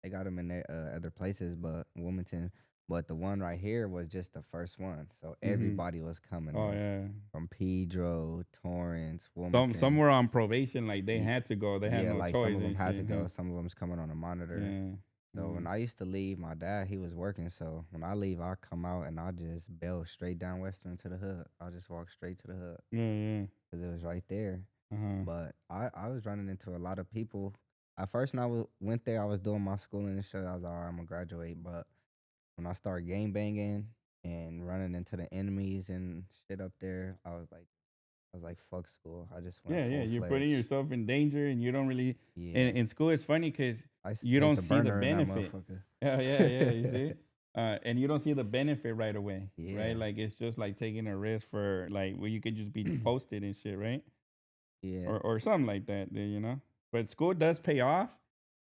S2: They got them in their, other places, but Wilmington. But the one right here was just the first one. So
S1: Hmm.
S2: everybody was coming
S1: Oh
S2: there
S1: yeah.
S2: from Pedro, Torrance,
S1: Some
S2: Wilmington.
S1: were on probation, like they
S2: Ye-
S1: had to go. They had
S2: Yeah,
S1: no
S2: like some
S1: choice
S2: of them
S1: and
S2: had to
S1: shit. Huh?
S2: go. Some of them's coming on a monitor.
S1: Yeah.
S2: So
S1: Yeah.
S2: when I used to leave, my dad he was working. So when I leave, I come out and I just bail straight down Western to the hood. I just walk straight to the hood
S1: Yeah. Yeah.
S2: because it was right there.
S1: Uh-huh.
S2: But I was running into a lot of people. At first, when went there, I was doing my schooling and shit. I was like, all right, I'm gonna graduate. But when I started gang banging and running into the enemies and shit up there, I was like, fuck school. I just went
S1: Yeah, yeah.
S2: full
S1: You're putting
S2: fledged.
S1: yourself in danger and you don't really
S2: Yeah,
S1: in school it's funny because
S2: I used to
S1: you
S2: take
S1: don't
S2: the
S1: see the
S2: burner in that
S1: benefit.
S2: motherfucker.
S1: Yeah, yeah, yeah. You see? And you don't see the benefit right away, right?
S2: Yeah,
S1: Like it's just like taking a risk for like where you could just be posted and shit, right?
S2: yeah,
S1: Or something like that, dude, you know. But school does pay off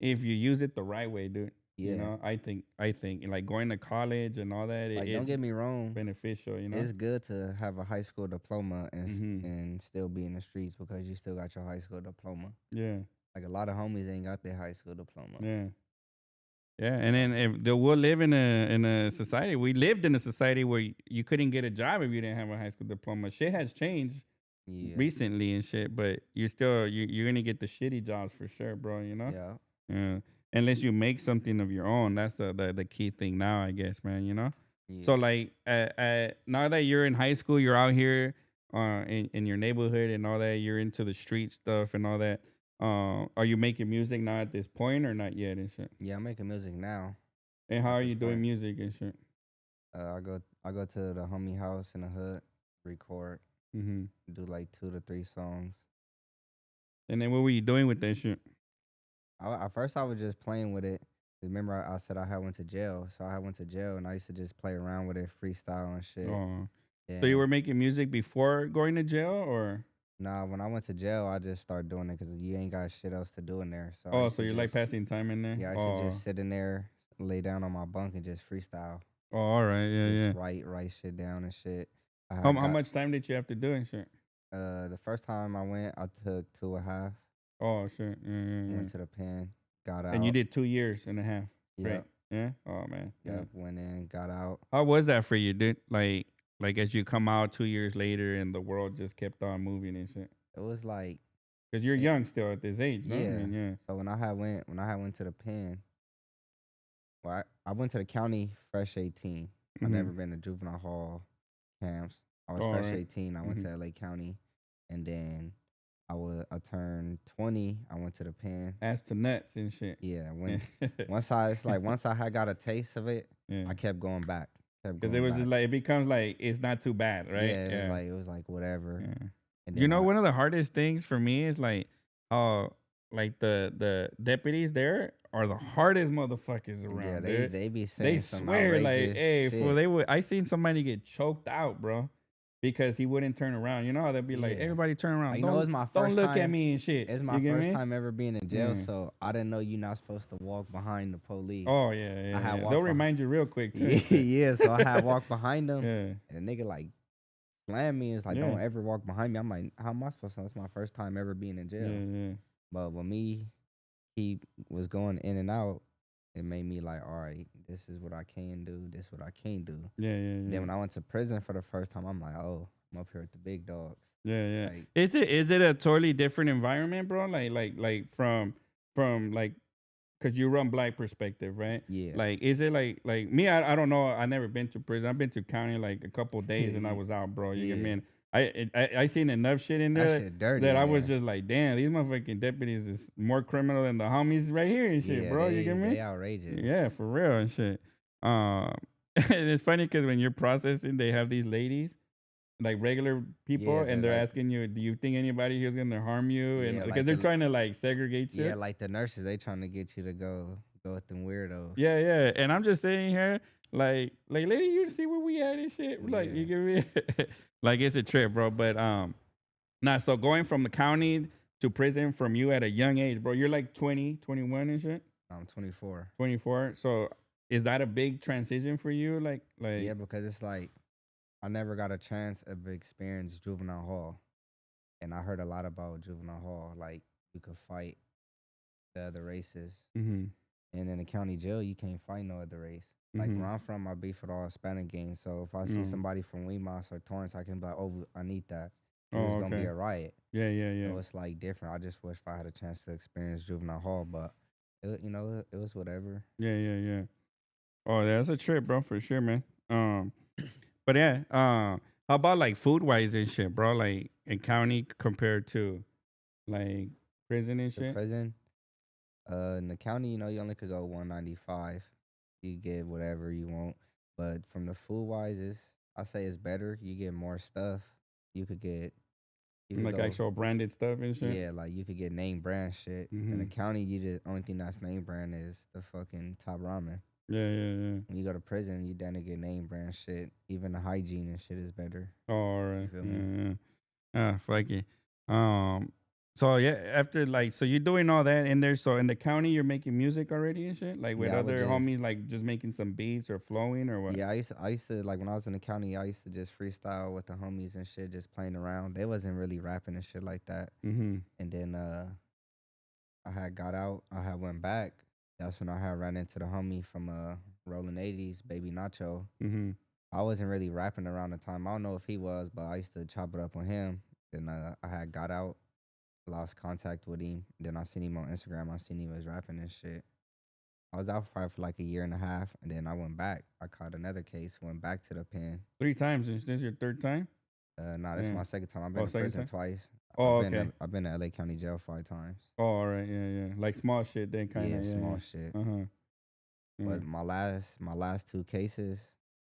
S1: if you use it the right way, dude. You
S2: yeah.
S1: know, I think like going to college and all that,
S2: Like, don't
S1: it's
S2: get me wrong.
S1: beneficial, you know.
S2: It's good to have a high school diploma
S1: Hmm.
S2: and still be in the streets because you still got your high school diploma.
S1: Yeah,
S2: Like a lot of homies ain't got their high school diploma.
S1: yeah, yeah. And then if the, we'll live in a society, we lived in a society where you couldn't get a job if you didn't have a high school diploma. Shit has changed
S2: Yeah,
S1: recently and shit, but you're gonna get the shitty jobs for sure, bro. You know.
S2: yeah,
S1: Yeah. Unless you make something of your own, that's the key thing now, I guess, man. You know. So
S2: yeah.
S1: like, now that you're in high school, you're out here, in your neighborhood and all that. You're into the street stuff and all that. Are you making music now at this point or not yet and shit?
S2: Yeah, I'm making music now
S1: And how
S2: at
S1: are
S2: this
S1: you doing
S2: point.
S1: music and shit?
S2: I go to the homie house in the hood, record,
S1: Hmm.
S2: do like 2 to 3 songs.
S1: And then what were you doing with that shit?
S2: At first I was just playing with it. Remember I said I had went to jail, so I went to jail and I used to just play around with it, freestyle and shit.
S1: Oh, so you
S2: And
S1: were making music before going to jail, or
S2: nah, when I went to jail, I just started doing it because you ain't got shit else to do in there. So I
S1: oh,
S2: used
S1: so
S2: to
S1: you're like
S2: just,
S1: passing time in there?
S2: yeah, I used to
S1: Oh,
S2: just sit in there, lay down on my bunk, and just freestyle,
S1: oh, all right, yeah,
S2: just
S1: yeah.
S2: write shit down and shit. I
S1: How
S2: had
S1: how
S2: got
S1: much time did you have to do and shit?
S2: the first time I went, I took 2.5.
S1: Oh shit. Yeah, yeah,
S2: I
S1: yeah.
S2: went to the pen, got
S1: And you
S2: out.
S1: did 2 years and a half. Great.
S2: Yep,
S1: Yeah. Oh man. Yeah.
S2: yep. Went in, got out.
S1: How was that for you, dude? Like as you come out 2 years later and the world just kept on moving and shit.
S2: It was like,
S1: Cause you're
S2: it,
S1: young still at this age, no? I
S2: yeah.
S1: mean, yeah.
S2: So when I had went to the pen, well, I went to the county fresh 18. I
S1: Mm-hmm.
S2: never been to juvenile hall camps. I was
S1: All
S2: fresh
S1: right.
S2: 18. I went
S1: Mm-hmm.
S2: to LA County, and then I turned 20. I went to the pen.
S1: As to nuts and shit.
S2: Yeah,
S1: Yeah.
S2: when once I had got a taste of it,
S1: Yeah.
S2: I kept going back. Kept
S1: Cause it
S2: going
S1: was just
S2: back.
S1: like it becomes like it's not too bad, right?
S2: Yeah,
S1: Yeah.
S2: it was like whatever.
S1: Yeah.
S2: And
S1: You
S2: then
S1: know, one of the hardest things for me is uh, like the deputies there are the hardest motherfuckers
S2: yeah,
S1: around,
S2: they
S1: dude.
S2: they be
S1: They
S2: saying some
S1: swear like,
S2: outrageous
S1: hey, for
S2: shit.
S1: they would. I seen somebody get choked out, bro, because he wouldn't turn around. You know how they'd be like,
S2: Yeah.
S1: everybody turn around,
S2: Like, you know, it's my
S1: don't
S2: first
S1: look at
S2: time.
S1: me and shit.
S2: It's my
S1: You get
S2: first
S1: me?
S2: time ever being in jail,
S1: Yeah.
S2: so I didn't know you're not supposed to walk behind the police.
S1: Oh yeah,
S2: I
S1: yeah,
S2: had
S1: yeah. They'll
S2: walked behind.
S1: remind you real quick too
S2: Yeah,
S1: and shit.
S2: yeah. So I had walked behind them,
S1: Yeah,
S2: and the nigga like slammed me. It's like,
S1: yeah,
S2: don't ever walk behind me. I'm like, how am I supposed to know? It's my first time ever being in
S1: yeah,
S2: jail.
S1: yeah,
S2: But when he was going in and out, it made me like, all right, this is what I can do. This is what I can't do.
S1: yeah, yeah,
S2: Then
S1: yeah.
S2: when I went to prison for the first time, I'm like, oh, I'm up here with the big dogs.
S1: Yeah, yeah.
S2: Like,
S1: Is it a totally different environment, bro? Like from like because you run black perspective, right?
S2: yeah,
S1: Like, is it like me? I don't know. I never been to prison. I've been to county like a couple days and I was out, bro. You get me?
S2: yeah,
S1: And I seen enough shit in
S2: That
S1: there
S2: shit dirty
S1: that I
S2: in
S1: was
S2: there.
S1: just like, damn, these motherfucking deputies is more criminal than the homies right here and shit,
S2: Yeah,
S1: bro. You get me?
S2: they outrageous.
S1: Yeah, for real and shit. And it's funny because when you're processing, they have these ladies, like regular people,
S2: Yeah,
S1: and
S2: they're
S1: they're
S2: like
S1: asking you, "Do you think anybody here's gonna harm you?" And
S2: yeah,
S1: because
S2: like
S1: they're trying to like segregate
S2: yeah,
S1: you.
S2: like the nurses, they trying to get you to go with them weirdos.
S1: Yeah, yeah. And I'm just sitting here, like, lady, you see where we at and shit. Like, you
S2: Yeah,
S1: get me? Like, it's a trip, bro. But nah. So going from the county to prison from you at a young age, bro. You're like 20, 21 and shit.
S2: I'm 24.
S1: 24. So is that a big transition for you?
S2: Yeah,
S1: Like,
S2: because it's like I never got a chance of experience juvenile hall, and I heard a lot about juvenile hall. Like you could fight the other races,
S1: mm-hmm,
S2: and in the county jail, you can't fight no other race. Like
S1: mm-hmm.
S2: where I'm from, I beef with all Hispanic gangs. So if I see
S1: No.
S2: somebody from Weemos or Torrance, I can be like, "Oh, I need that." It was
S1: Oh,
S2: gonna be
S1: okay.
S2: a riot.
S1: Yeah, yeah, yeah.
S2: So it's like different. I just wish if I had a chance to experience juvenile hall, but it was whatever.
S1: Yeah, yeah, yeah. Oh, that's a trip, bro, for sure, man. But yeah, how about like food wise and shit, bro? Like in county compared to like prison and
S2: The
S1: shit.
S2: prison, in the county, you only could go 195. You get whatever you want, but from the food wise, I say it's better. You get more stuff. You could get you could
S1: Like
S2: go
S1: actual branded stuff and shit.
S2: yeah, like you could get name brand shit. In the
S1: Mm-hmm.
S2: county, you just only thing that's name brand is the fucking top ramen.
S1: Yeah, yeah, yeah.
S2: When you go to prison, you then to get name brand shit. Even the hygiene and shit is better.
S1: Oh, all
S2: You
S1: right.
S2: feel me?
S1: Yeah, yeah. Ah, fuck it. So yeah, after like, so you're doing all that in there. So in the county, you're making music already and shit, like with
S2: Yeah, I would
S1: other
S2: just
S1: homies, like just making some beats or flowing or what.
S2: yeah, I used to like when I was in the county, I used to just freestyle with the homies and shit, just playing around. They wasn't really rapping and shit like that.
S1: Mm-hmm.
S2: And then I had got out, I had went back. That's when I had ran into the homie from Rolling 80s, Baby Nacho.
S1: Mm-hmm.
S2: I wasn't really rapping around the time. I don't know if he was, but I used to chop it up with him. Then I had got out, lost contact with him. Then I seen him on Instagram. I seen he was rapping and shit. I was out probably for like a year and a half, and then I went back. I caught another case, went back to the pen.
S1: 3 times. Is this your third time?
S2: Nah, this is
S1: Yeah.
S2: my second time. I've been
S1: Oh,
S2: to
S1: second
S2: prison
S1: time.
S2: twice.
S1: Oh, okay.
S2: I've been to LA County Jail 5 times.
S1: Oh, all right. Yeah, yeah. Like small shit. Then kind
S2: Yeah,
S1: of. Yeah,
S2: small
S1: yeah.
S2: shit.
S1: Uh huh. Yeah.
S2: But my last two cases,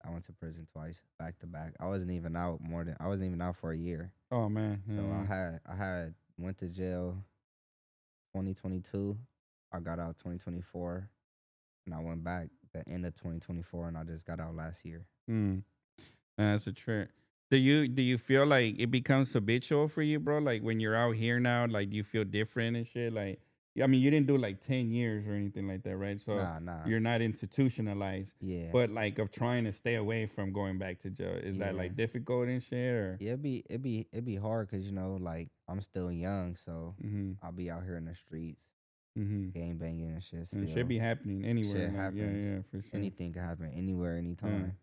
S2: I went to prison twice, back to back. I wasn't even out for a year.
S1: Oh man.
S2: So
S1: Yeah,
S2: I had went to jail 2022. I got out 2024, and I went back the end of 2024, and I just got out last year.
S1: yeah. That's a trip. Do you feel like it becomes habitual for you, bro? Like when you're out here now, like do you feel different and shit? Like, I mean, you didn't do like 10 years or anything like that, right? So
S2: Nah, nah.
S1: you're not institutionalized,
S2: Yeah,
S1: but like of trying to stay away from going back to jail. Is that
S2: yeah.
S1: like difficult and shit, or?
S2: Yeah, it'd be hard because like I'm still young, so
S1: Mm-hmm.
S2: I'll be out here in the streets,
S1: Mm-hmm.
S2: gang banging and shit.
S1: And it should
S2: Still,
S1: be happening anywhere.
S2: shit
S1: Like, yeah,
S2: happens.
S1: yeah, for sure.
S2: Anything can happen anywhere,
S1: Yeah.
S2: anytime.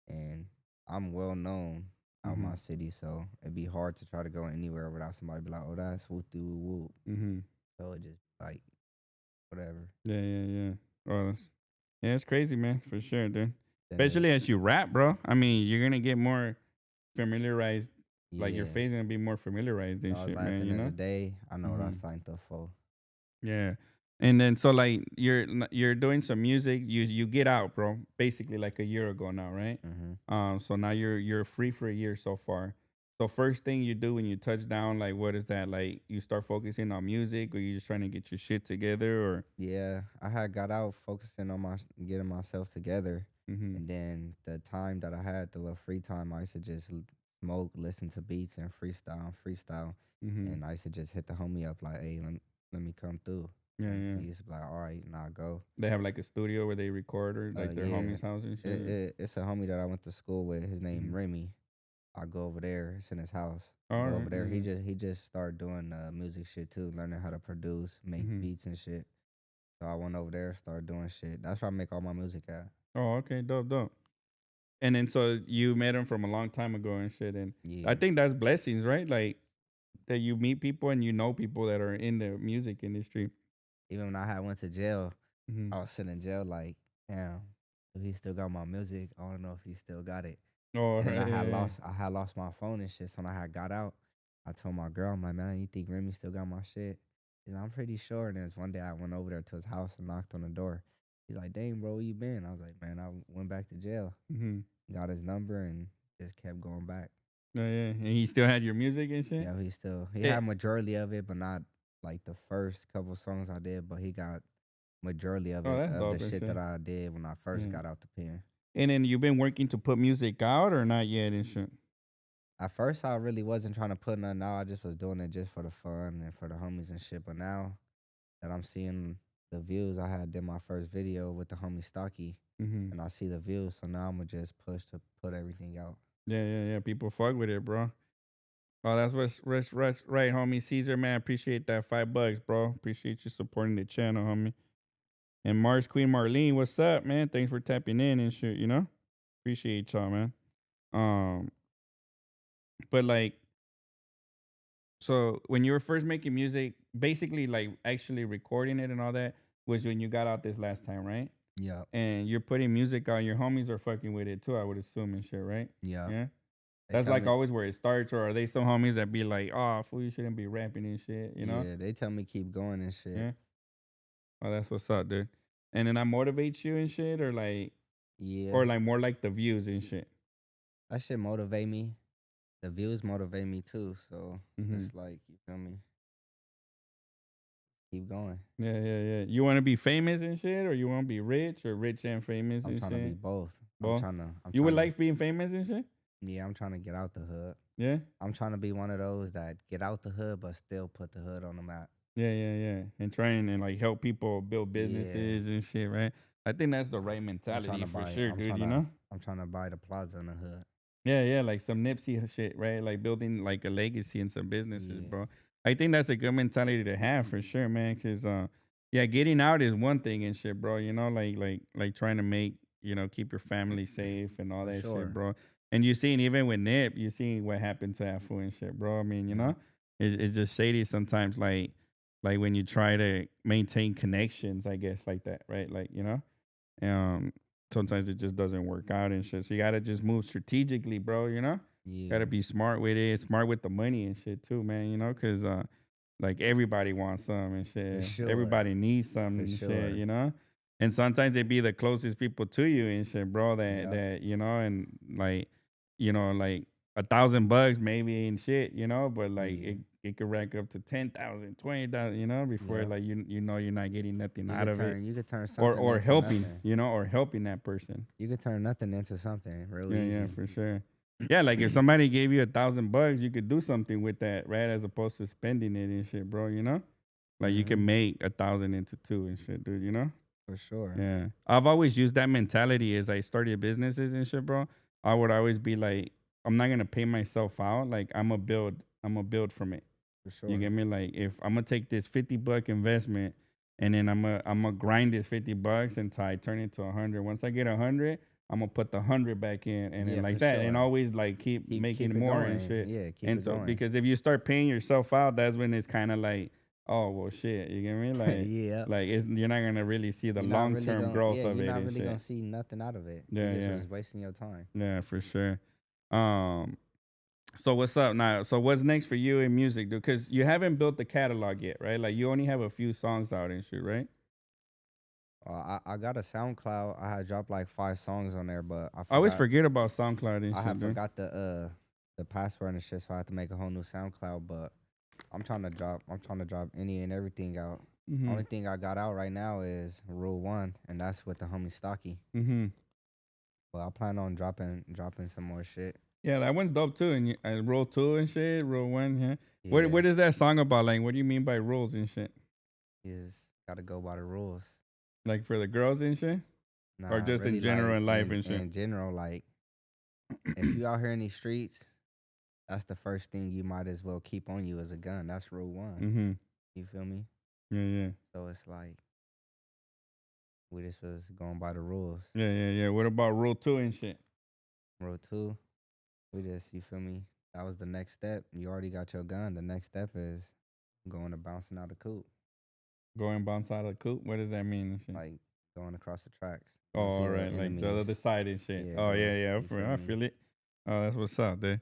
S2: And I'm well known out
S1: Mm-hmm.
S2: my city, so it'd be hard to try to go anywhere without somebody be like, "Oh, that's whoop de whoop whoop."
S1: Mm-hmm.
S2: So it just like whatever.
S1: Yeah, yeah, yeah. Oh, yeah, it's crazy, man, for sure, dude.
S2: Then
S1: Especially as you rap, bro. I mean, you're gonna get more familiarized, like your
S2: yeah.
S1: face gonna be more familiarized and
S2: So I was
S1: shit,
S2: like, at the
S1: man. You
S2: end of the
S1: know?
S2: day, I know what I
S1: Hmm.
S2: signed up for.
S1: Yeah. And then so like you're doing some music. You get out, bro. Basically like a year ago now, right?
S2: Hmm.
S1: So now you're free for a year so far. So first thing you do when you touch down, like what is that? Like you start focusing on music, or you just trying to get your shit together, or?
S2: Yeah, I had got out focusing on my getting myself together,
S1: Mm-hmm.
S2: and then the time that I had, the little free time, I used to just smoke, listen to beats, and freestyle,
S1: Mm-hmm.
S2: and I used to just hit the homie up like, "Hey, let me come through,"
S1: Yeah,
S2: and
S1: yeah.
S2: he used to be like, "All right, now go."
S1: They have like a studio where they record, or like their
S2: Yeah,
S1: homie's house and shit. Or?
S2: it's a homie that I went to school with. His name
S1: Mm-hmm.
S2: Remy. I go over there. It's in his house. I
S1: All
S2: go
S1: right.
S2: over there.
S1: Yeah, yeah.
S2: He just started doing music shit too, learning how to produce, make
S1: Mm-hmm.
S2: beats and shit. So I went over there, started doing shit. That's where I make all my music at.
S1: Oh, okay, dope, dope. And then so you met him from a long time ago and shit, and I
S2: Yeah.
S1: think that's blessings, right? Like that you meet people and you know people that are in the music industry.
S2: Even when I had went to jail,
S1: Hmm.
S2: I was sitting in jail like, damn, if he still got my music, I don't know if he still got it.
S1: Oh,
S2: And then
S1: right, yeah, yeah.
S2: I had lost my phone and shit. So when I had got out, I told my girl, I'm like, man, you think Remy still got my shit? She's like, I'm pretty sure. And then one day I went over there to his house and knocked on the door. He's like, dang, bro, where you been? I was like, man, I went back to jail,
S1: Mhm.
S2: got his number, and just kept going back.
S1: Yeah, yeah. And he still had your music and shit?
S2: Yeah, he
S1: Eh
S2: had majority of it, but not like the first couple songs I did. But he got majority of
S1: oh,
S2: it
S1: that's
S2: of the
S1: dope and
S2: shit
S1: shit.
S2: that I did when I first
S1: Yeah.
S2: got out the pen.
S1: And then you been working to put music out or not yet and shit?
S2: At first, I really wasn't trying to put nothing out. I just was doing it just for the fun and for the homies and shit. But now that I'm seeing the views, I had did my first video with the homie Stocky,
S1: Mhm.
S2: and I see the views. So now I'm gonna just push to put everything out.
S1: Yeah, yeah, yeah. People fuck with it, bro. Oh, that's what's right, homie. Caesar, man, appreciate that $5, bro. Appreciate you supporting the channel, homie. And Mars Queen Marlene, what's up, man? Thanks for tapping in and shit, you know? Appreciate y'all, man. Um, but like, so when you were first making music, basically like actually recording it and all that was when you got out this last time, right?
S2: Yep,
S1: And you're putting music on, your homies are fucking with it too, I would assume and shit, right?
S2: yep.
S1: Yeah.
S2: They
S1: That's
S2: tell
S1: like
S2: me,
S1: always where it starts, or are they some homies that be like, oh, fool, you shouldn't be rapping and shit, you know?
S2: yeah, they tell me keep going and shit.
S1: Yeah. Oh, that's what's up, dude. And then that motivates you and shit,
S2: Yeah,
S1: or like more like the views and shit.
S2: that shit motivate me. The views motivate me too. So
S1: Hmm.
S2: it's like you feel me. Keep going.
S1: Yeah, yeah, yeah. You want to be famous and shit, or you want to be rich, or rich and famous
S2: I'm
S1: and
S2: trying to be
S1: shit?
S2: both.
S1: Well,
S2: I'm
S1: you would
S2: trying to.
S1: like being famous and shit?
S2: Yeah, I'm trying to get out the hood.
S1: Yeah,
S2: I'm trying to be one of those that get out the hood but still put the hood on the map.
S1: yeah, yeah, yeah. And trying and like help people build
S2: Yeah.
S1: businesses and shit, right? I think that's the right mentality for sure, dude. You know?
S2: I'm trying to buy the plaza in the hood.
S1: Yeah, yeah, like some Nipsey shit, right? Like building like a legacy and some businesses,
S2: Yeah.
S1: bro. I think that's a good mentality to have for sure, man. Cause yeah, getting out is one thing and shit, bro. You know, like trying to make, keep your family safe and all
S2: For
S1: that shit,
S2: sure.
S1: bro. And you seen even with Nip, you seen what happened to Afu and shit, bro. I mean,
S2: Yeah.
S1: it's just shady sometimes, like when you try to maintain connections, I guess, like that, right? Like, um, sometimes it just doesn't work out and shit. So you gotta just move strategically, bro. Gotta
S2: Yeah.
S1: be smart with it, smart with the money and shit too, man. Cause like everybody wants some and
S2: For
S1: shit.
S2: sure.
S1: Everybody needs some
S2: For
S1: and shit,
S2: sure.
S1: And sometimes it be the closest people to you and shit, bro.
S2: Yep.
S1: And like $1,000 maybe and shit, but like
S2: Yeah.
S1: it could rack up to 10,000, 20,000, before
S2: Yep.
S1: like you're not getting nothing out of it
S2: You could turn
S1: or
S2: something
S1: or
S2: into
S1: helping,
S2: nothing.
S1: or helping that person.
S2: You could turn nothing into something real
S1: Yeah, yeah,
S2: easy.
S1: for sure. Yeah, like if somebody gave you $1,000, you could do something with that, right? As opposed to spending it and shit, bro. Like you
S2: Hmm.
S1: can make 1,000 into two and shit, dude.
S2: For sure.
S1: Yeah, I've always used that mentality as I started businesses and shit, bro. I would always be like, I'm not gonna pay myself out. Like I'm a build from it.
S2: For
S1: You
S2: sure.
S1: get me? Like if I'm gonna take this $50 investment and then I'm gonna grind this $50 until I turn it to 100. Once I get 100, I'm gonna put the 100 back in and then
S2: Yeah,
S1: like
S2: for
S1: that and
S2: sure.
S1: always like keep
S2: Keep
S1: making
S2: it
S1: more and
S2: going.
S1: shit.
S2: Yeah, keep
S1: And
S2: it
S1: so
S2: going.
S1: because if you start paying yourself out, that's when it's kind of like, oh well, shit. You get me?
S2: Yeah.
S1: You're not gonna really see the long term growth of
S2: You're
S1: it
S2: not
S1: and
S2: really gonna
S1: shit.
S2: see nothing out of it. You
S1: Yeah,
S2: just
S1: yeah,
S2: was wasting your time.
S1: yeah, for sure. Um, so what's up now? So what's next for you in music, dude? Because you haven't built the catalog yet, right? Like you only have a few songs out and shit, right?
S2: I got a SoundCloud. I had dropped like 5 songs on there, but
S1: I always forget about SoundCloud and
S2: I had
S1: shit, dude.
S2: forgot the password and shit, so I had to make a whole new SoundCloud. But I'm trying to drop any and everything out.
S1: Mm-hmm.
S2: Only thing I got out right now is Rule One, and that's with the homie Stocky.
S1: Mm-hmm.
S2: But I plan on dropping some more shit.
S1: Yeah, that one's dope too. And roll two and shit, roll one. Yeah.
S2: Yeah,
S1: What is that song about? Like, what do you mean by rules and shit?
S2: you just gotta go by the rules.
S1: Like for the girls and shit, or
S2: Nah,
S1: just in
S2: really
S1: general
S2: like
S1: in life and shit?
S2: in general, like if you out here in these streets, that's the first thing you might as well keep on you as a gun. That's Rule One.
S1: Mm-hmm.
S2: You feel me?
S1: Yeah, yeah,
S2: So it's like we just was going by the rules.
S1: yeah, yeah, yeah. What about rule two and shit?
S2: Rule Two, we just, you feel me? That was the next step. You already got your gun. The next step is going to bouncing out the coop,
S1: Going bounce out of the coop. What does that mean and shit?
S2: like going across the tracks,
S1: Oh,
S2: going to
S1: all
S2: your
S1: right, like the
S2: enemies.
S1: other side and shit.
S2: Yeah,
S1: Oh
S2: going.
S1: yeah, yeah.
S2: You feel
S1: I
S2: me?
S1: feel it. Oh, that's what's up, dude.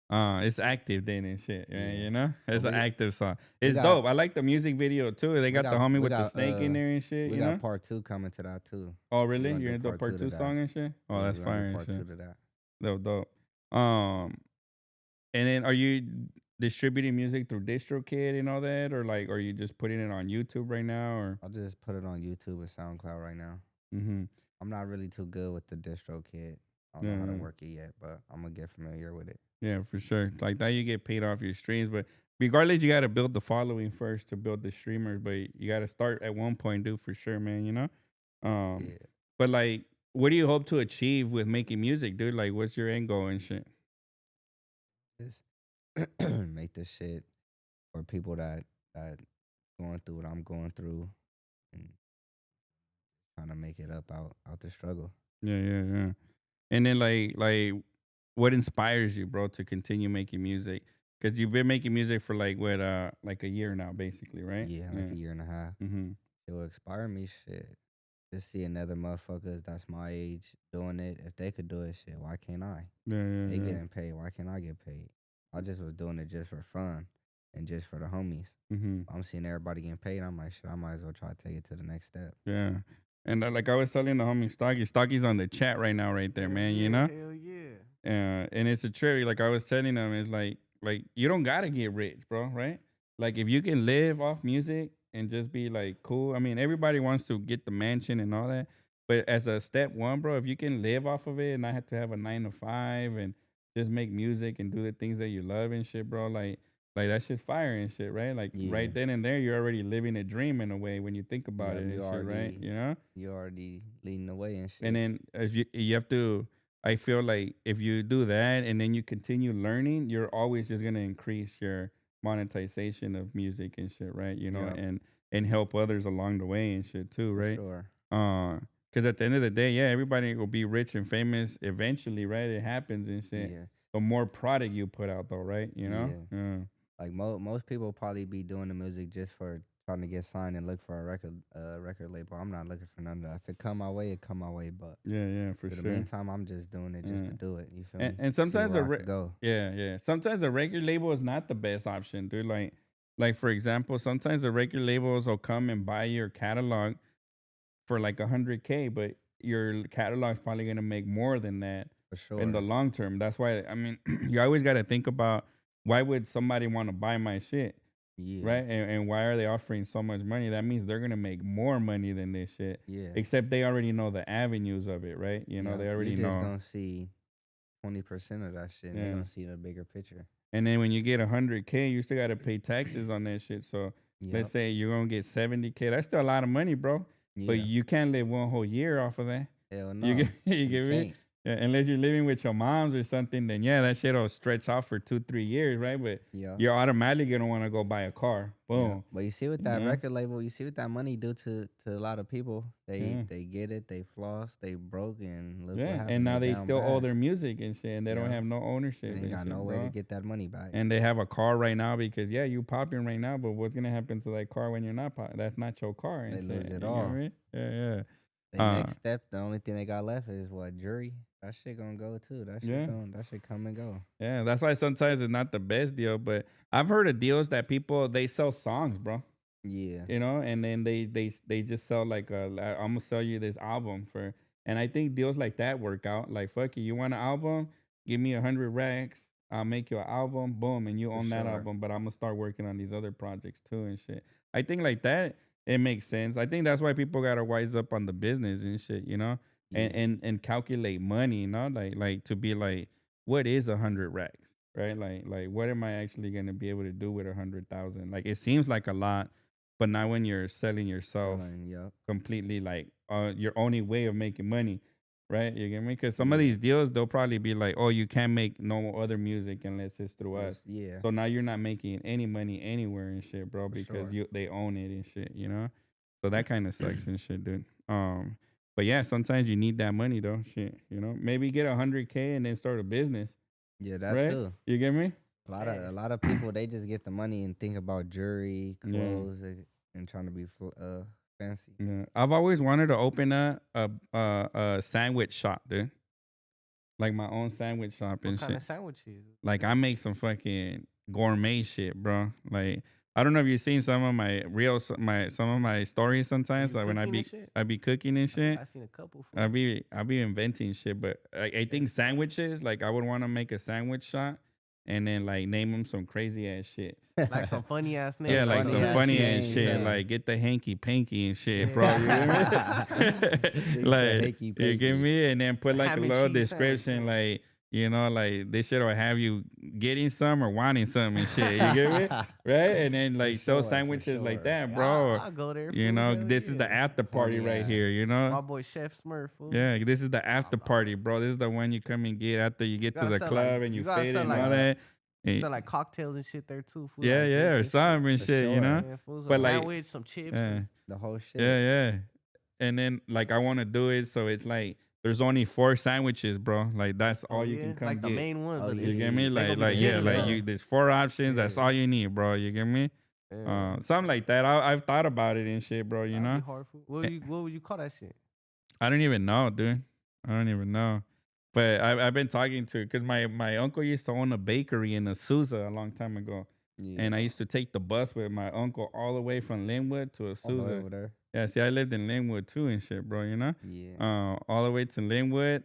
S1: It's active then and shit, man,
S2: Yeah,
S1: you know?
S2: but
S1: It's an active song.
S2: we
S1: It's
S2: got
S1: dope. I like the music video too. They got the homie
S2: we
S1: with the
S2: got
S1: snake in there and shit,
S2: we
S1: you know?
S2: got part two coming to that too.
S1: Oh,
S2: We're
S1: really?
S2: gonna
S1: You're
S2: do
S1: gonna do a
S2: part
S1: part
S2: two to
S1: 2
S2: that.
S1: song and shit? Oh,
S2: Yeah,
S1: that's
S2: we're gonna do
S1: fire and
S2: part
S1: shit.
S2: two to that.
S1: Dope, dope. Um, and then are you distributing music through DistroKid and all that, or like, are you just putting it on YouTube right now, or?
S2: I'll just put it on YouTube and SoundCloud right now.
S1: Mhm.
S2: I'm not really too good with the distro kid. I don't
S1: Yeah,
S2: know how to
S1: yeah.
S2: work it yet, but I'm gonna get familiar with it.
S1: Yeah, for sure. Like that, you get paid off your streams, but regardless, you got to build the following first to build the streamers. But you got to start at one point, dude, for sure, man. You know. Um,
S2: Yeah,
S1: but like, what do you hope to achieve with making music, dude? Like, what's your end goal and shit?
S2: just make this shit for people that going through what I'm going through and trying to make it up out the struggle.
S1: Yeah, yeah, yeah. And then what inspires you, bro, to continue making music? Because you've been making music for like a year now, basically, right?
S2: Yeah, like
S1: Yeah.
S2: a year and a half.
S1: Mm-hmm.
S2: It will inspire me. Shit, just see another motherfuckers that's my age doing it. If they could do it, shit, why can't I?
S1: Yeah, yeah,
S2: They
S1: yeah.
S2: getting paid. Why can't I get paid? I just was doing it just for fun and just for the homies.
S1: Mm-hmm.
S2: I'm seeing everybody getting paid. I'm like, shit, I might as well try to take it to the next step.
S1: Yeah. And like I was telling the homie Stocky's on the chat right now, right there,
S3: Hell
S1: man. You
S3: yeah,
S1: know,
S3: hell yeah.
S1: and it's a trip. Like I was telling him, it's like you don't gotta get rich, bro. Right? Like if you can live off music and just be like cool. I mean, everybody wants to get the mansion and all that, but as a step one, bro, if you can live off of it and not have to have a 9 to 5 and just make music and do the things that you love and shit, bro, like that shit's fire and shit, right? Like
S2: Yeah.
S1: right then and there, you're already living a dream in a way when you think about
S2: Yep,
S1: it and shit, right? You know?
S2: you already leading the way and
S1: And
S2: shit.
S1: then as you have to, I feel like if you do that and then you continue learning, you're always just gonna increase your monetization of music and shit, right? You know,
S2: Yep,
S1: and help others along the way and shit too,
S2: for
S1: right?
S2: sure.
S1: Because at the end of the day, yeah, everybody will be rich and famous eventually, right? It happens and shit.
S2: Yeah,
S1: The more product you put out, though, right? You know,
S2: yeah.
S1: yeah,
S2: Like most people probably be doing the music just for trying to get signed and look for a record label. I'm not looking for none of that. If it come my way, it come my way. But
S1: yeah, yeah, for
S2: for the
S1: sure.
S2: meantime, I'm just doing it just to
S1: Yeah.
S2: do it. You feel
S1: And
S2: me?
S1: and
S2: See
S1: sometimes
S2: where I could go.
S1: yeah, yeah. Sometimes a record label is not the best option, dude. Like for example, sometimes the record labels will come and buy your catalog for like 100K, but your catalog's probably gonna make more than that
S2: For
S1: in the
S2: sure.
S1: long term. That's why I mean you always gotta think about why would somebody want to buy my shit?
S2: Yeah,
S1: Right? And why are they offering so much money? That means they're gonna make more money than this shit.
S2: yeah.
S1: Except they already know the avenues of it, right? You know,
S2: Yeah,
S1: they
S2: you
S1: already
S2: just
S1: know.
S2: gonna see 20% of that shit, and they
S1: Yeah.
S2: gonna see the bigger picture.
S1: And then when you get 100K, you still got to pay taxes on that shit. So let's
S2: Yep.
S1: say you're gonna get 70K. That's still a lot of money, bro. But
S2: Yeah.
S1: you can't live one whole year off of that.
S2: Hell
S1: You get
S2: no,
S1: you
S2: you
S1: get me?
S2: can't.
S1: Yeah, unless you're living with your moms or something, then yeah, that shit'll stretch out for 2, 3 years, right? But
S2: Yeah.
S1: you're automatically gonna want to go buy a car.
S2: Yeah,
S1: Boom.
S2: but you see what
S1: You
S2: that
S1: know?
S2: record label, you see what that money do to a lot of people.
S1: Yeah.
S2: They get it, they floss, they broke, and look what
S1: Yeah. And
S2: happened.
S1: now
S2: They
S1: they
S2: down
S1: still owe
S2: bad.
S1: their music and shit, and they don't
S2: Yeah,
S1: have no
S2: and
S1: ownership
S2: ain't
S1: and
S2: got
S1: shit,
S2: no way to
S1: bro.
S2: get that money back.
S1: And they have a car right now because yeah, you popping right now, but what's gonna happen to that car when you're not pop? That's not your car and
S2: They lose
S1: shit.
S2: it
S1: You get
S2: all.
S1: me? Yeah, yeah.
S2: They
S1: Uh,
S2: next step, the only thing they got left is what, jury. That shit gonna go too.
S1: yeah,
S2: That shit come and go.
S1: yeah. That's why sometimes it's not the best deal, but I've heard of deals that people they sell songs, bro.
S2: Yeah,
S1: You know, and then they just sell like I'm gonna sell you this album for, and I think deals like that work out. Like fuck you want an album? Give me 100 racks. I'll make you an album, boom, and you
S2: for
S1: own that
S2: sure.
S1: album. But I'm gonna start working on these other projects too and shit. I think like that it makes sense. I think that's why people gotta wise up on the business and shit, you know, and
S2: Yeah,
S1: and calculate money, you know, like to be like, what is 100 racks, right? Like what am I actually gonna be able to do with 100,000? Like it seems like a lot, but not when you're selling yourself
S2: selling. Yup.
S1: completely, like your only way of making money, right? You get me? Because some of
S2: Yeah,
S1: these deals, they'll probably be like, oh, you can't make no other music unless it's through us.
S2: just yeah,
S1: So now you're not making any money anywhere and shit, bro,
S2: for
S1: because
S2: sure.
S1: they own it and shit, you know? So that kind of sucks and shit, dude. But yeah, sometimes you need that money though, shit, you know? Maybe get 100K and then start a business,
S2: Yeah, that
S1: right?
S2: too.
S1: You get me?
S2: A
S3: Facts.
S2: lot of people they just get the money and think about jewelry,
S1: Yeah.
S2: clothes, and trying to be fancy.
S1: Yeah, I've always wanted to open a sandwich shop, dude. like my own sandwich shop
S3: What
S1: and
S3: kind
S1: shit.
S3: of sandwiches?
S1: Like I make some fucking gourmet shit, bro. Like I don't know if you've seen some of my some of my stories
S3: Are
S1: sometimes.
S3: you
S1: Like when
S3: cooking and shit?
S1: I be cooking and
S3: I think
S1: shit.
S3: I seen a couple food.
S1: I be inventing shit, but I
S3: Yeah.
S1: think sandwiches. Like I would want to make a sandwich shop, and then like name them some crazy ass shit.
S3: Like some funny ass
S1: Yeah,
S3: names.
S1: like
S3: Like
S2: funny
S1: some
S3: some
S2: ass
S1: funny
S3: hood
S1: ass
S3: shit.
S2: names,
S1: shit.
S2: huh?
S3: Yeah.
S1: Like get the hanky panky and shit, bro. You get me?
S2: Nigga said
S1: Like
S2: hanky
S1: you get
S2: panky.
S1: me, and then put like a
S3: Ham and
S1: little
S3: cheese sandwich.
S1: description,
S3: Yeah.
S1: like like this shit will have you getting some or wanting some and shit. You get me? Right? And then
S2: For
S1: like sell
S2: sure, for
S1: sandwiches like
S2: sure.
S1: that,
S3: Yeah,
S1: bro. Or,
S3: I'll go there.
S1: you
S3: Fool.
S1: know,
S3: Hell
S1: this is the
S3: yeah.
S1: after party
S2: Horny
S1: right
S2: ass.
S1: here. You know?
S3: My boy Chef Smurf. Fool.
S1: Yeah, this is the
S3: Blah,
S1: after
S3: blah,
S1: party,
S3: blah.
S1: bro. This is the one you come and get after you
S3: You
S1: get to
S3: gotta
S1: the
S3: sell like
S1: club and you
S3: you gotta
S1: fade it
S3: sell
S1: and
S3: like
S1: all that. And-
S3: sell like cocktails and shit there too. Fool.
S1: yeah,
S3: Like
S1: yeah,
S3: drinks
S1: or
S3: and shit.
S1: something and
S2: For
S1: shit, you
S2: sure.
S1: know?
S3: Yeah, fool. Some
S1: But like,
S3: sandwich, some chips.
S1: yeah,
S2: The whole shit.
S1: yeah, yeah. And then like I want to do it so it's like there's only 4 sandwiches, bro. Like that's
S3: Oh
S1: all you
S3: yeah,
S1: can come
S3: like the
S1: get.
S3: main one.
S2: Oh,
S3: But
S1: You
S3: it's,
S1: get me?
S3: they gonna
S1: Like
S3: be the
S1: yeah,
S3: hitties
S1: like
S3: though.
S1: you. There's 4 options. That's
S3: Yeah.
S1: all you need, bro. You get me?
S3: Yeah.
S1: Something like that. I've thought about it and shit, bro. You
S3: That'd
S1: know?
S3: be hard. Fool.
S1: Eh,
S3: What would you call that shit?
S1: I don't even know, dude. I don't even know. But I've been talking to because my uncle used to own a bakery in Azusa a long time ago,
S2: Yeah.
S1: and I used to take the bus with my uncle all the way from Linwood to
S2: All the way
S1: Azusa.
S2: over there.
S1: Yeah, see, I lived in Linwood too and shit, bro. You know?
S2: Yeah.
S1: All the way to Linwood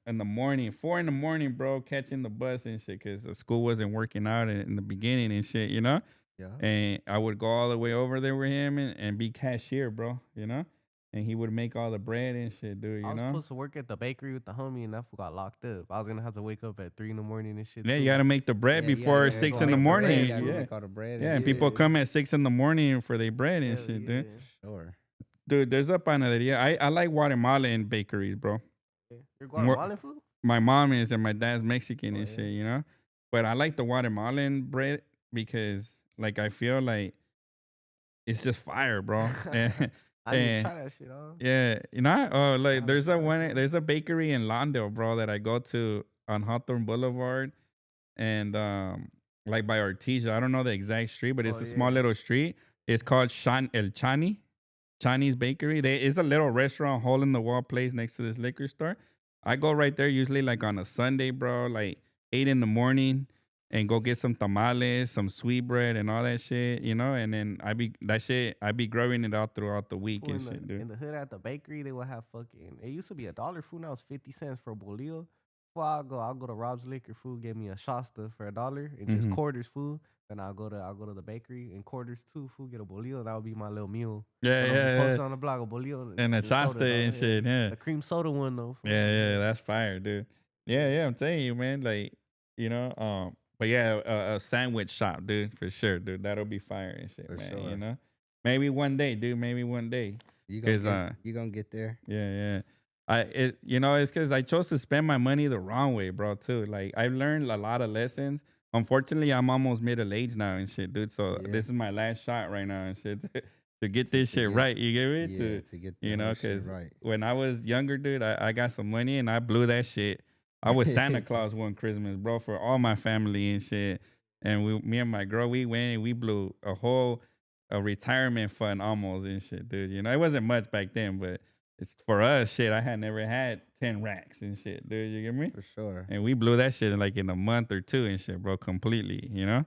S1: in the morning, 4 in the morning, bro, catching the bus and shit, cause the school wasn't working out in the beginning and shit, you know.
S2: Yeah.
S1: And I would go all the way over there with him and be cashier, bro, you know. And he would make all the bread and shit, dude,
S3: I
S1: you
S3: was
S1: know.
S3: supposed to work at the bakery with the homie, and that fool got locked up. I was gonna have to wake up at 3 in the morning and shit
S1: Yeah,
S3: too.
S1: you gotta make the bread
S2: Yeah, you
S1: before
S2: gotta
S1: six
S3: go
S1: in the
S3: make the bread,
S1: morning.
S2: You gotta
S3: fool.
S1: Yeah,
S2: make all the bread.
S1: yeah.
S2: And
S1: And
S2: shit.
S1: people
S3: Yeah.
S1: come at 6 in the morning for their bread and
S3: Hell
S1: shit,
S3: yeah.
S1: dude.
S2: Sure.
S1: Dude, there's a panaderia. I like Guatemalan bakeries, bro.
S3: Yeah. You're Guatemalan food?
S1: My mom is and my dad's Mexican
S3: Oh,
S1: and
S3: yeah.
S1: shit, you know. But I like the Guatemalan bread because like I feel like it's just fire, bro. and,
S3: I need to
S1: and
S3: try that shit, huh?
S1: yeah, you know, like
S3: Gotta
S1: there's a
S3: try it,
S1: one
S3: bro.
S1: there's a bakery in Lawndale, bro, that I go to on Hawthorne Boulevard and like by Artesia. I don't know the exact street, but it's
S3: Oh,
S1: a small
S3: yeah.
S1: little street. It's called El Chani. Chinese bakery. It's a little restaurant, hole in the wall place next to this liquor store. I go right there usually like on a Sunday, bro, like 8 in the morning, and go get some tamales, some sweet bread, and all that shit, you know. And then I be growing it out throughout the week
S3: Fool,
S1: and shit,
S3: in
S1: dude.
S3: the hood at the bakery, they would have fucking. It used to be $1 food. Now it's 50 cents for a bolillo. Well, I'll go to Rob's Liquor. Food, get me a Shasta for $1 and just
S1: Mhm.
S3: quarters food. Then I'll go to the bakery and quarters too. Food, get a bolillo. That would be my little meal.
S1: Yeah,
S3: But I'm just
S1: yeah,
S3: posted
S1: yeah.
S3: on the block a bolillo
S1: And the
S3: the soda,
S1: Shasta
S3: dog.
S1: and
S3: Yeah.
S1: shit, yeah.
S3: The cream soda one though. Fool.
S1: Yeah, yeah, that's fire, dude. Yeah,
S3: Yeah.
S1: yeah, I'm telling you, man. Like, you know, but yeah, a sandwich shop, dude, for sure, dude. That'll be fire and shit,
S2: For
S1: man.
S2: sure.
S1: You know, maybe one day, dude. Maybe one day.
S2: You
S1: 'Cause,
S2: gonna get there.
S1: Yeah, yeah. It's because I chose to spend my money the wrong way, bro. Too. Like I've learned a lot of lessons. Unfortunately, I'm almost middle aged now and shit, dude. So
S2: Yeah.
S1: this is my last shot right now and shit to get
S2: To-
S1: this
S2: to
S1: shit
S2: get-
S1: right. You get me?
S2: Yeah, to get the
S1: you know,
S2: whole shit
S1: because
S2: right.
S1: when I was younger, dude, I got some money and I blew that shit. I was Santa Claus one Christmas, bro, for all my family and shit. And me and my girl, we went and we blew a retirement fund almost and shit, dude. You know, it wasn't much back then, but it's for us, shit. I had never had 10 racks and shit, dude. You get me?
S2: For sure.
S1: And we blew that shit in like in a month or two and shit, bro, completely. You know.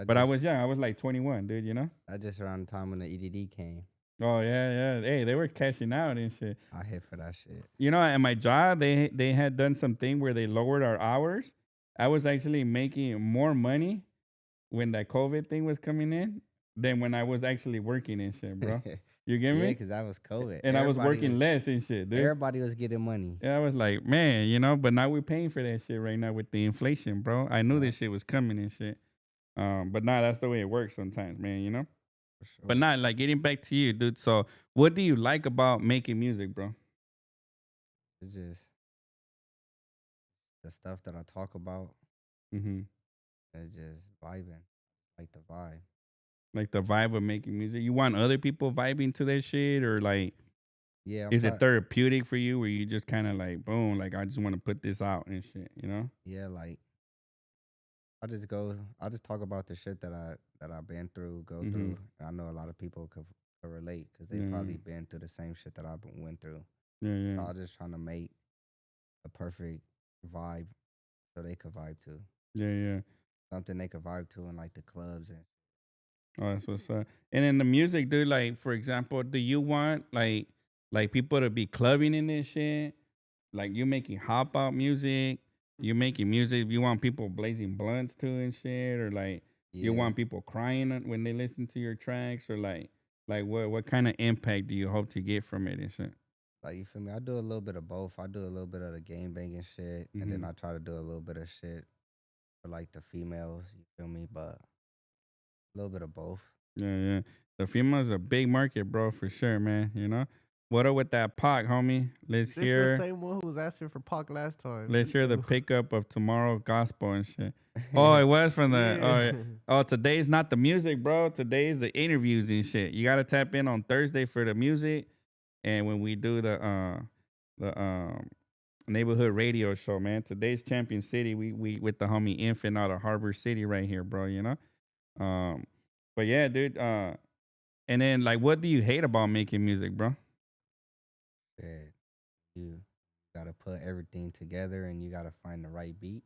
S1: But I was young. I was like 21, dude. You know.
S2: I just around the time when the EDD came.
S1: Oh yeah, yeah. Hey, they were cashing out and shit.
S2: I hit for that shit.
S1: You know, at my job, they had done something where they lowered our hours. I was actually making more money when that COVID thing was coming in than when I was actually working and shit, bro. You get
S2: Yeah,
S1: me?
S2: because that was COVID.
S1: And I was
S2: Everybody
S1: working less and shit, dude.
S2: Everybody was getting money.
S1: Yeah, I was like, man, you know, but now we're paying for that shit right now with the inflation, bro. I knew this shit was coming and shit. But nah, that's the way it works sometimes, man, you know?
S2: For sure.
S1: But not like getting back to you, dude. So what do you like about making music, bro?
S2: It's just the stuff that I talk about.
S1: Mm-hmm.
S2: It's just vibing. Like the vibe.
S1: Like the vibe of making music. You want other people vibing to that shit, or like
S2: Yeah.
S1: is it therapeutic for you where you just kind of like boom, like I just want to put this out and shit, you know?
S2: Yeah, like I'll just talk about the shit that I've been through, go
S1: Mhm.
S2: through. I know a lot of people could relate because they probably been through the same shit that I went through.
S1: Yeah,
S2: So
S1: yeah.
S2: I'm just trying to make a perfect vibe, so they could vibe too.
S1: Yeah, yeah.
S2: Something they could vibe to in like the clubs and
S1: Oh, that's what's up. And then the music, dude. Like, for example, do you want like people to be clubbing in this shit? Like, you making hop out music? You making music? You want people blazing blunts too and shit, or like you
S2: yeah.
S1: want people crying when they listen to your tracks, or like what kind of impact do you hope to get from it and shit?
S2: Like you feel me? I do a little bit of both. I do a little bit of the game banging shit, and then
S1: Hmm.
S2: I try to do a little bit of shit for like the females. You feel me? But a little bit of both.
S1: Yeah, yeah. The females a big market, bro, for sure, man. You know. What up with that Pac, homie?
S3: This the same one who was asking for Pac last time.
S1: Let's
S3: This
S1: hear the
S3: so
S1: pickup of tomorrow gospel and shit. Oh, it was from the
S3: yeah.
S1: oh, yeah. Oh, today's not the music, bro. Today's the interviews and shit. You gotta tap in on Thursday for the music, and when we do the neighborhood radio show, man. Today's Champion City. We with the homie Infant out of Harbor City right here, bro. You know. Um, but yeah, dude. And then like, what do you hate about making music, bro?
S2: Shit, you gotta put everything together, and you gotta find the right beat.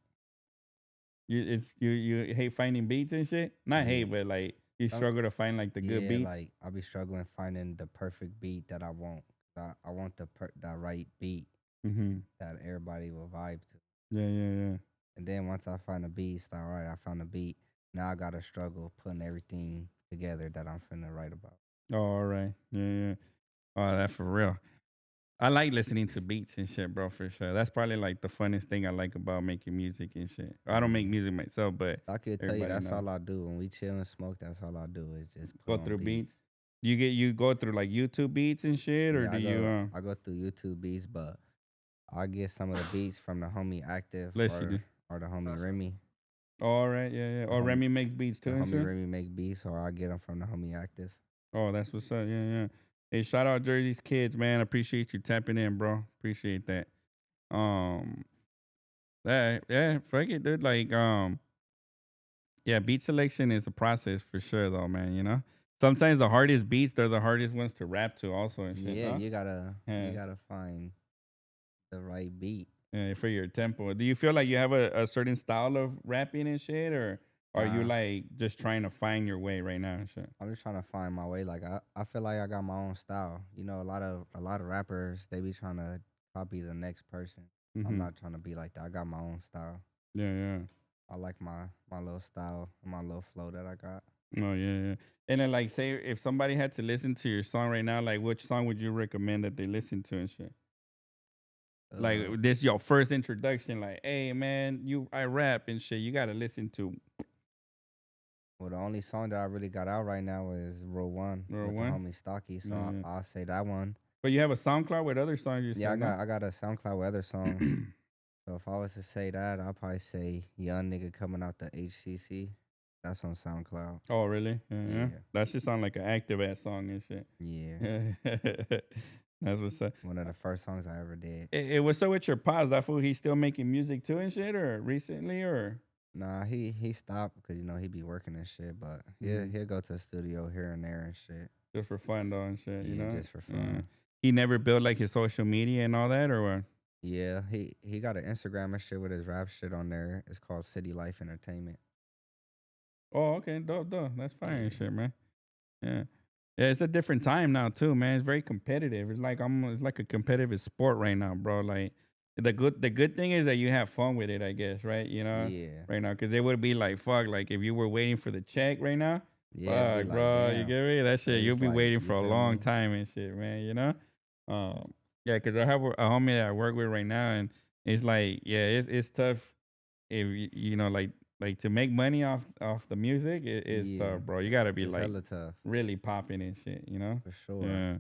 S1: You hate finding beats and shit. Not hate,
S2: Yeah.
S1: but like you
S2: Some,
S1: struggle to find like the good
S2: yeah,
S1: beats.
S2: like I be struggling finding the perfect beat that I want. I want that right beat
S1: Mm-hmm.
S2: that everybody will vibe to.
S1: Yeah, yeah, yeah.
S2: And then once I find a beat, it's like, all right, I found a beat. Now I gotta struggle putting everything together that I'm finna write about.
S1: Oh, all right. Yeah, yeah. Oh, that for real. I like listening to beats and shit, bro, for sure. That's probably like the funnest thing I like about making music and shit. I don't make
S2: Yeah.
S1: music myself, but
S2: So I could tell you
S1: everybody
S2: that's
S1: know.
S2: all I do. When we chill and smoke, that's all I do is just put
S1: Go
S2: on
S1: through beats.
S2: beats.
S1: You go through like YouTube beats and shit, or
S2: Yeah,
S1: do you
S2: I go through YouTube beats, but I get some of the beats from the homie Active
S1: bless you, dude.
S2: or the homie Remy.
S1: All right, yeah, yeah.
S2: The
S1: Oh,
S2: homie
S1: Remy makes beats
S2: the
S1: too and
S2: homie
S1: shit.
S2: Remy make beats, or I get them from the homie Active.
S1: Oh, that's what's up. Yeah, yeah. Hey, shout out Jersey's kids, man. Appreciate you tapping in, bro. Appreciate that. Um, that yeah, fuck it, dude. Like, yeah, beat selection is a process for sure, though, man. You know, sometimes the hardest beats they're the hardest ones to rap to, also and shit.
S2: Yeah,
S1: Huh?
S2: you
S1: Yeah,
S2: gotta find the right beat.
S1: yeah, for your tempo. Do you feel like you have a certain style of rapping and shit, or are you
S2: Nah,
S1: like just trying to find your way right now and shit?
S2: I'm just trying to find my way. Like I feel like I got my own style. You know, a lot of rappers they be trying to copy the next person. I'm
S1: Mm-hmm.
S2: not trying to be like that. I got my own style.
S1: Yeah, yeah.
S2: I like my little style, my little flow that I got.
S1: Oh yeah, yeah. And then like say if somebody had to listen to your song right now, like which song would you recommend that they listen to and shit?
S2: Uh,
S1: Like this your first introduction, like, hey man, I rap and shit. You gotta listen to
S2: well, the only song that I really got out right now is Roll One
S1: number
S2: with the
S1: one.
S2: homie Stocky. So
S1: Yeah, yeah.
S2: I'll say that one.
S1: But you have a SoundCloud with other songs you
S2: Yeah,
S1: said, no?
S2: I got a SoundCloud with other songs. So if I was to say that, I'll probably say Young Nigga Coming Out the HCC. That's on SoundCloud.
S1: Oh really? Yeah, yeah.
S2: Yeah,
S1: That should sound like an active ass song and shit.
S2: yeah.
S1: That's what's up.
S2: One of the first songs I ever did.
S1: It was so with your pause, that fool he's still making music too and shit, or recently or
S2: Nah, he stopped because you know he be working and shit. But
S1: Mhm.
S2: he'll go to the studio here and there and shit.
S1: just for fun though and shit, you
S2: Yeah,
S1: know?
S2: just for
S1: Yeah.
S2: fun.
S1: He never built like his social media and all that or what?
S2: Yeah, he got an Instagram and shit with his rap shit on there. It's called City Life Entertainment.
S1: Oh, okay, dope, dope. That's fire and
S2: Yeah,
S1: shit, man. Yeah. Yeah, it's a different time now too, man. It's very competitive. It's like a competitive sport right now, bro. Like the good thing is that you have fun with it, I guess, right? You know,
S2: yeah,
S1: right now, because it would be like fuck, like if you were waiting for the check right now,
S2: yeah. It'd be
S1: fuck,
S2: like,
S1: bro, you
S2: damn.
S1: get me? That
S2: But
S1: shit, you'll
S2: it's
S1: be
S2: like,
S1: waiting
S2: you
S1: for a
S2: feel
S1: long
S2: me?
S1: time and shit, man. You know, yeah, because I have a homie that I work with right now, and it's like, yeah, it's tough if you know like to make money off the music. It is
S2: Yeah,
S1: tough, bro. You gotta be
S2: it's
S1: like
S2: hella tough
S1: really popping and shit, you know?
S2: for sure.
S1: Yeah.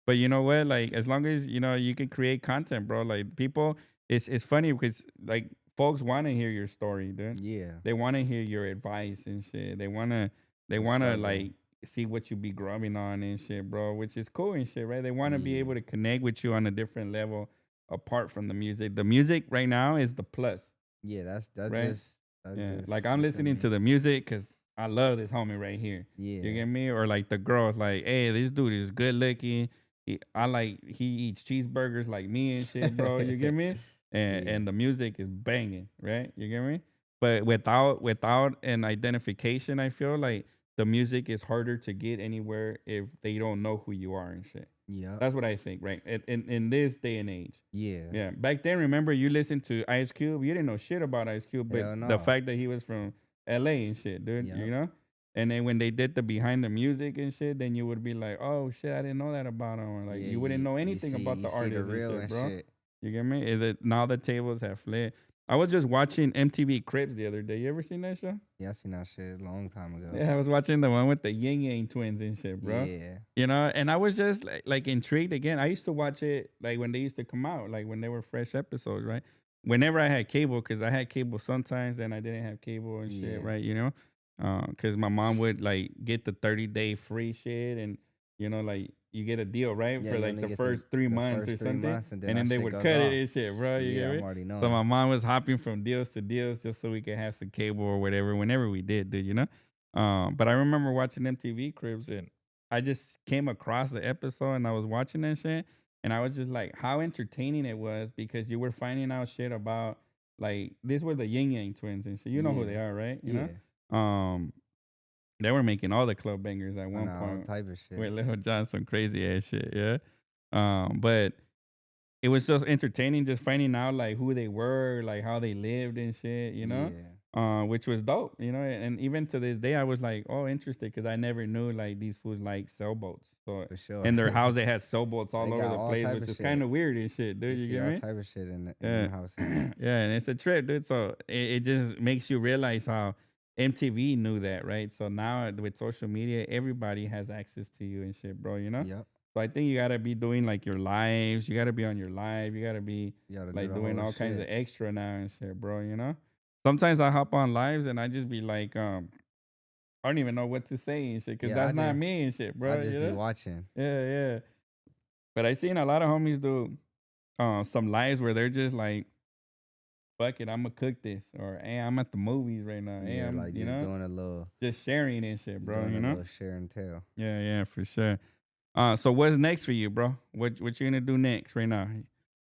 S1: But you know what? Like as long as you know you can create content, bro. Like people, it's funny because like folks want to hear your story, dude.
S2: Yeah,
S1: They want to hear your advice and shit. They
S2: the
S1: wanna
S2: struggle.
S1: like see what you be grubbing on and shit, bro. Which is cool and shit, right? They want to be
S2: Yeah,
S1: able to connect with you on a different level apart from the music. The music right now is the plus,
S2: yeah.
S1: right?
S2: That's
S1: Yeah,
S2: just
S1: like I'm
S2: you feel
S1: listening
S2: me?
S1: to the music because I love this homie right here. You
S2: Yeah,
S1: get me? Or like the girls, like, hey, this dude is good looking. He eats cheeseburgers like me and shit, bro. You get me? and
S2: Yeah.
S1: the music is banging, right? You get me? But without an identification, I feel like the music is harder to get anywhere if they don't know who you are and shit.
S2: Yep.
S1: That's what I think, right? In this day and age.
S2: Yeah.
S1: Yeah. Back then, remember you listened to Ice Cube, you didn't know shit about Ice Cube, but
S2: Hell
S1: the
S2: no.
S1: fact that he was from LA and shit, dude, you
S2: Yep.
S1: know? And then when they did the behind the music and shit, then you would be like, oh shit, I didn't know that about him. Or like
S2: Yeah.
S1: you wouldn't know
S2: You
S1: anything
S2: see
S1: about the
S2: the
S1: artist and
S2: real
S1: shit,
S2: and
S1: bro.
S2: shit.
S1: You get me? Is it now the tables have flipped? I was just watching MTV Cribs the other day. You ever seen that show?
S2: Yeah, I seen that shit a long time ago.
S1: Yeah, I was watching the one with the Yin Yang twins and shit, bro.
S2: Yeah.
S1: You know, and I was just like intrigued again. I used to watch it like when they used to come out, like when they were fresh episodes, right? Whenever I had cable, because I had cable sometimes and I didn't have cable and shit,
S2: Yeah.
S1: right? You know, because my mom would like get the 30-day free shit, and you know, like you get a deal, right,
S2: Yeah,
S1: for
S2: you
S1: like
S2: only
S1: the
S2: get
S1: first 3 months
S2: first
S1: or
S2: 3
S1: something,
S2: months and then
S1: and
S2: that
S1: then they
S2: shit
S1: would
S2: goes
S1: cut it
S2: off.
S1: and shit, bro. You
S2: Yeah,
S1: get
S2: I'm
S1: me?
S2: already
S1: So my
S2: knowing.
S1: mom was hopping from deals to deals just so we could have some cable or whatever, whenever we did, dude. You know. But I remember watching MTV Cribs and I just came across the episode and I was watching that shit and I was just like, how entertaining it was because you were finding out shit about like these were the Yin Yang twins and shit. You know who
S2: Yeah.
S1: they are, right? You
S2: Yeah.
S1: know, they were making all the club bangers at
S2: I
S1: one
S2: know all
S1: point
S2: type of shit.
S1: with Little John, some crazy ass shit, yeah. But it was just entertaining just finding out like who they were, like how they lived and shit, you know?
S2: Yeah.
S1: Which was dope, you know? And even to this day I was like, oh, interested because I never knew like these fools like sailboats. So
S2: For sure.
S1: in their house they had sailboats all
S2: They
S1: over
S2: got
S1: the
S2: all
S1: place,
S2: type
S1: which
S2: of
S1: is
S2: shit.
S1: kind of weird and shit,
S2: You
S1: dude. You
S2: see
S1: get
S2: all
S1: me?
S2: type of shit in
S1: Yeah.
S2: them houses.
S1: Yeah, and it's a trip, dude. So it just makes you realize how MTV knew that, right? So now with social media, everybody has access to you and shit, bro, you know?
S2: Yep.
S1: So I think you gotta be doing like your lives. You gotta be on your live. You gotta be
S2: You gotta do
S1: like
S2: the
S1: doing
S2: whole
S1: all kinds of
S2: shit.
S1: extra now and shit, bro. You know. Sometimes I hop on lives and I just be like, I don't even know what to say and shit, cause
S2: Yeah,
S1: that's not me and shit,
S2: I
S1: bro.
S2: just
S1: You
S2: be
S1: know.
S2: watching.
S1: Yeah, yeah. But I seen a lot of homies do some lives where they're just like, fuck it, I'm gonna cook this, or hey, I'm at the movies right now. Hey,
S2: Yeah,
S1: I'm,
S2: like
S1: you know,
S2: just
S1: just sharing and shit, bro. You
S2: doing a
S1: know.
S2: little share and tell.
S1: Yeah, yeah, for sure. So what's next for you, bro? What you gonna do next right now?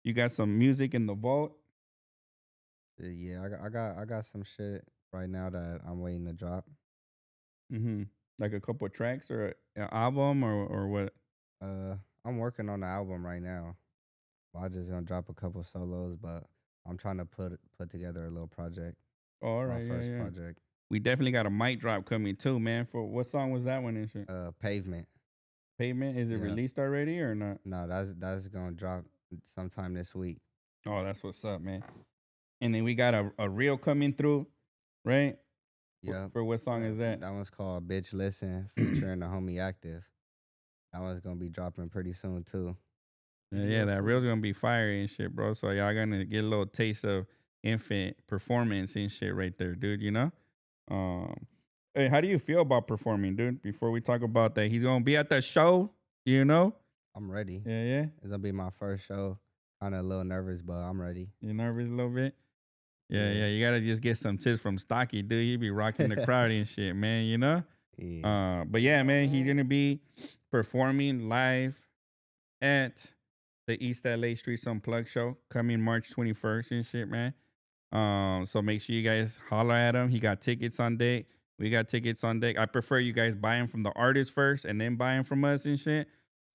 S1: You got some music in the vault?
S2: Yeah, I got some shit right now that I'm waiting to drop.
S1: Mm-hmm. Like a couple of tracks or an album or what?
S2: Uh, I'm working on the album right now. I just gonna drop a couple solos, but I'm trying to put together a little project.
S1: Oh, all
S2: My
S1: right, yeah,
S2: first
S1: yeah.
S2: project.
S1: We definitely got a mic drop coming too, man. For what song was that one and shit?
S2: Pavement.
S1: Pavement. Is it
S2: Yeah.
S1: released already or not?
S2: No, that's gonna drop sometime this week.
S1: Oh, that's what's up, man. And then we got a reel coming through, right?
S2: Yeah.
S1: For what song is that?
S2: That one's called Bitch Listen, featuring the homie Active. That one's gonna be dropping pretty soon too.
S1: Yeah, that reel's gonna be fiery and shit, bro. So y'all gonna get a little taste of infant performance and shit right there, dude. You know. Um, hey, how do you feel about performing, dude? Before we talk about that, he's gonna be at the show. You know.
S2: I'm ready.
S1: Yeah, yeah.
S2: It's gonna be my first show. Kinda a little nervous, but I'm ready.
S1: You nervous a little bit? Yeah,
S2: Yeah.
S1: yeah. You gotta just get some tips from Stocky, dude. He be rocking the crowd and shit, man. You know.
S2: Yeah.
S1: But yeah, man, he's gonna be performing live at the East LA Streets Unplugged show coming March 21st and shit, man. So make sure you guys holler at him. He got tickets on deck. We got tickets on deck. I prefer you guys buy them from the artist first and then buy them from us and shit.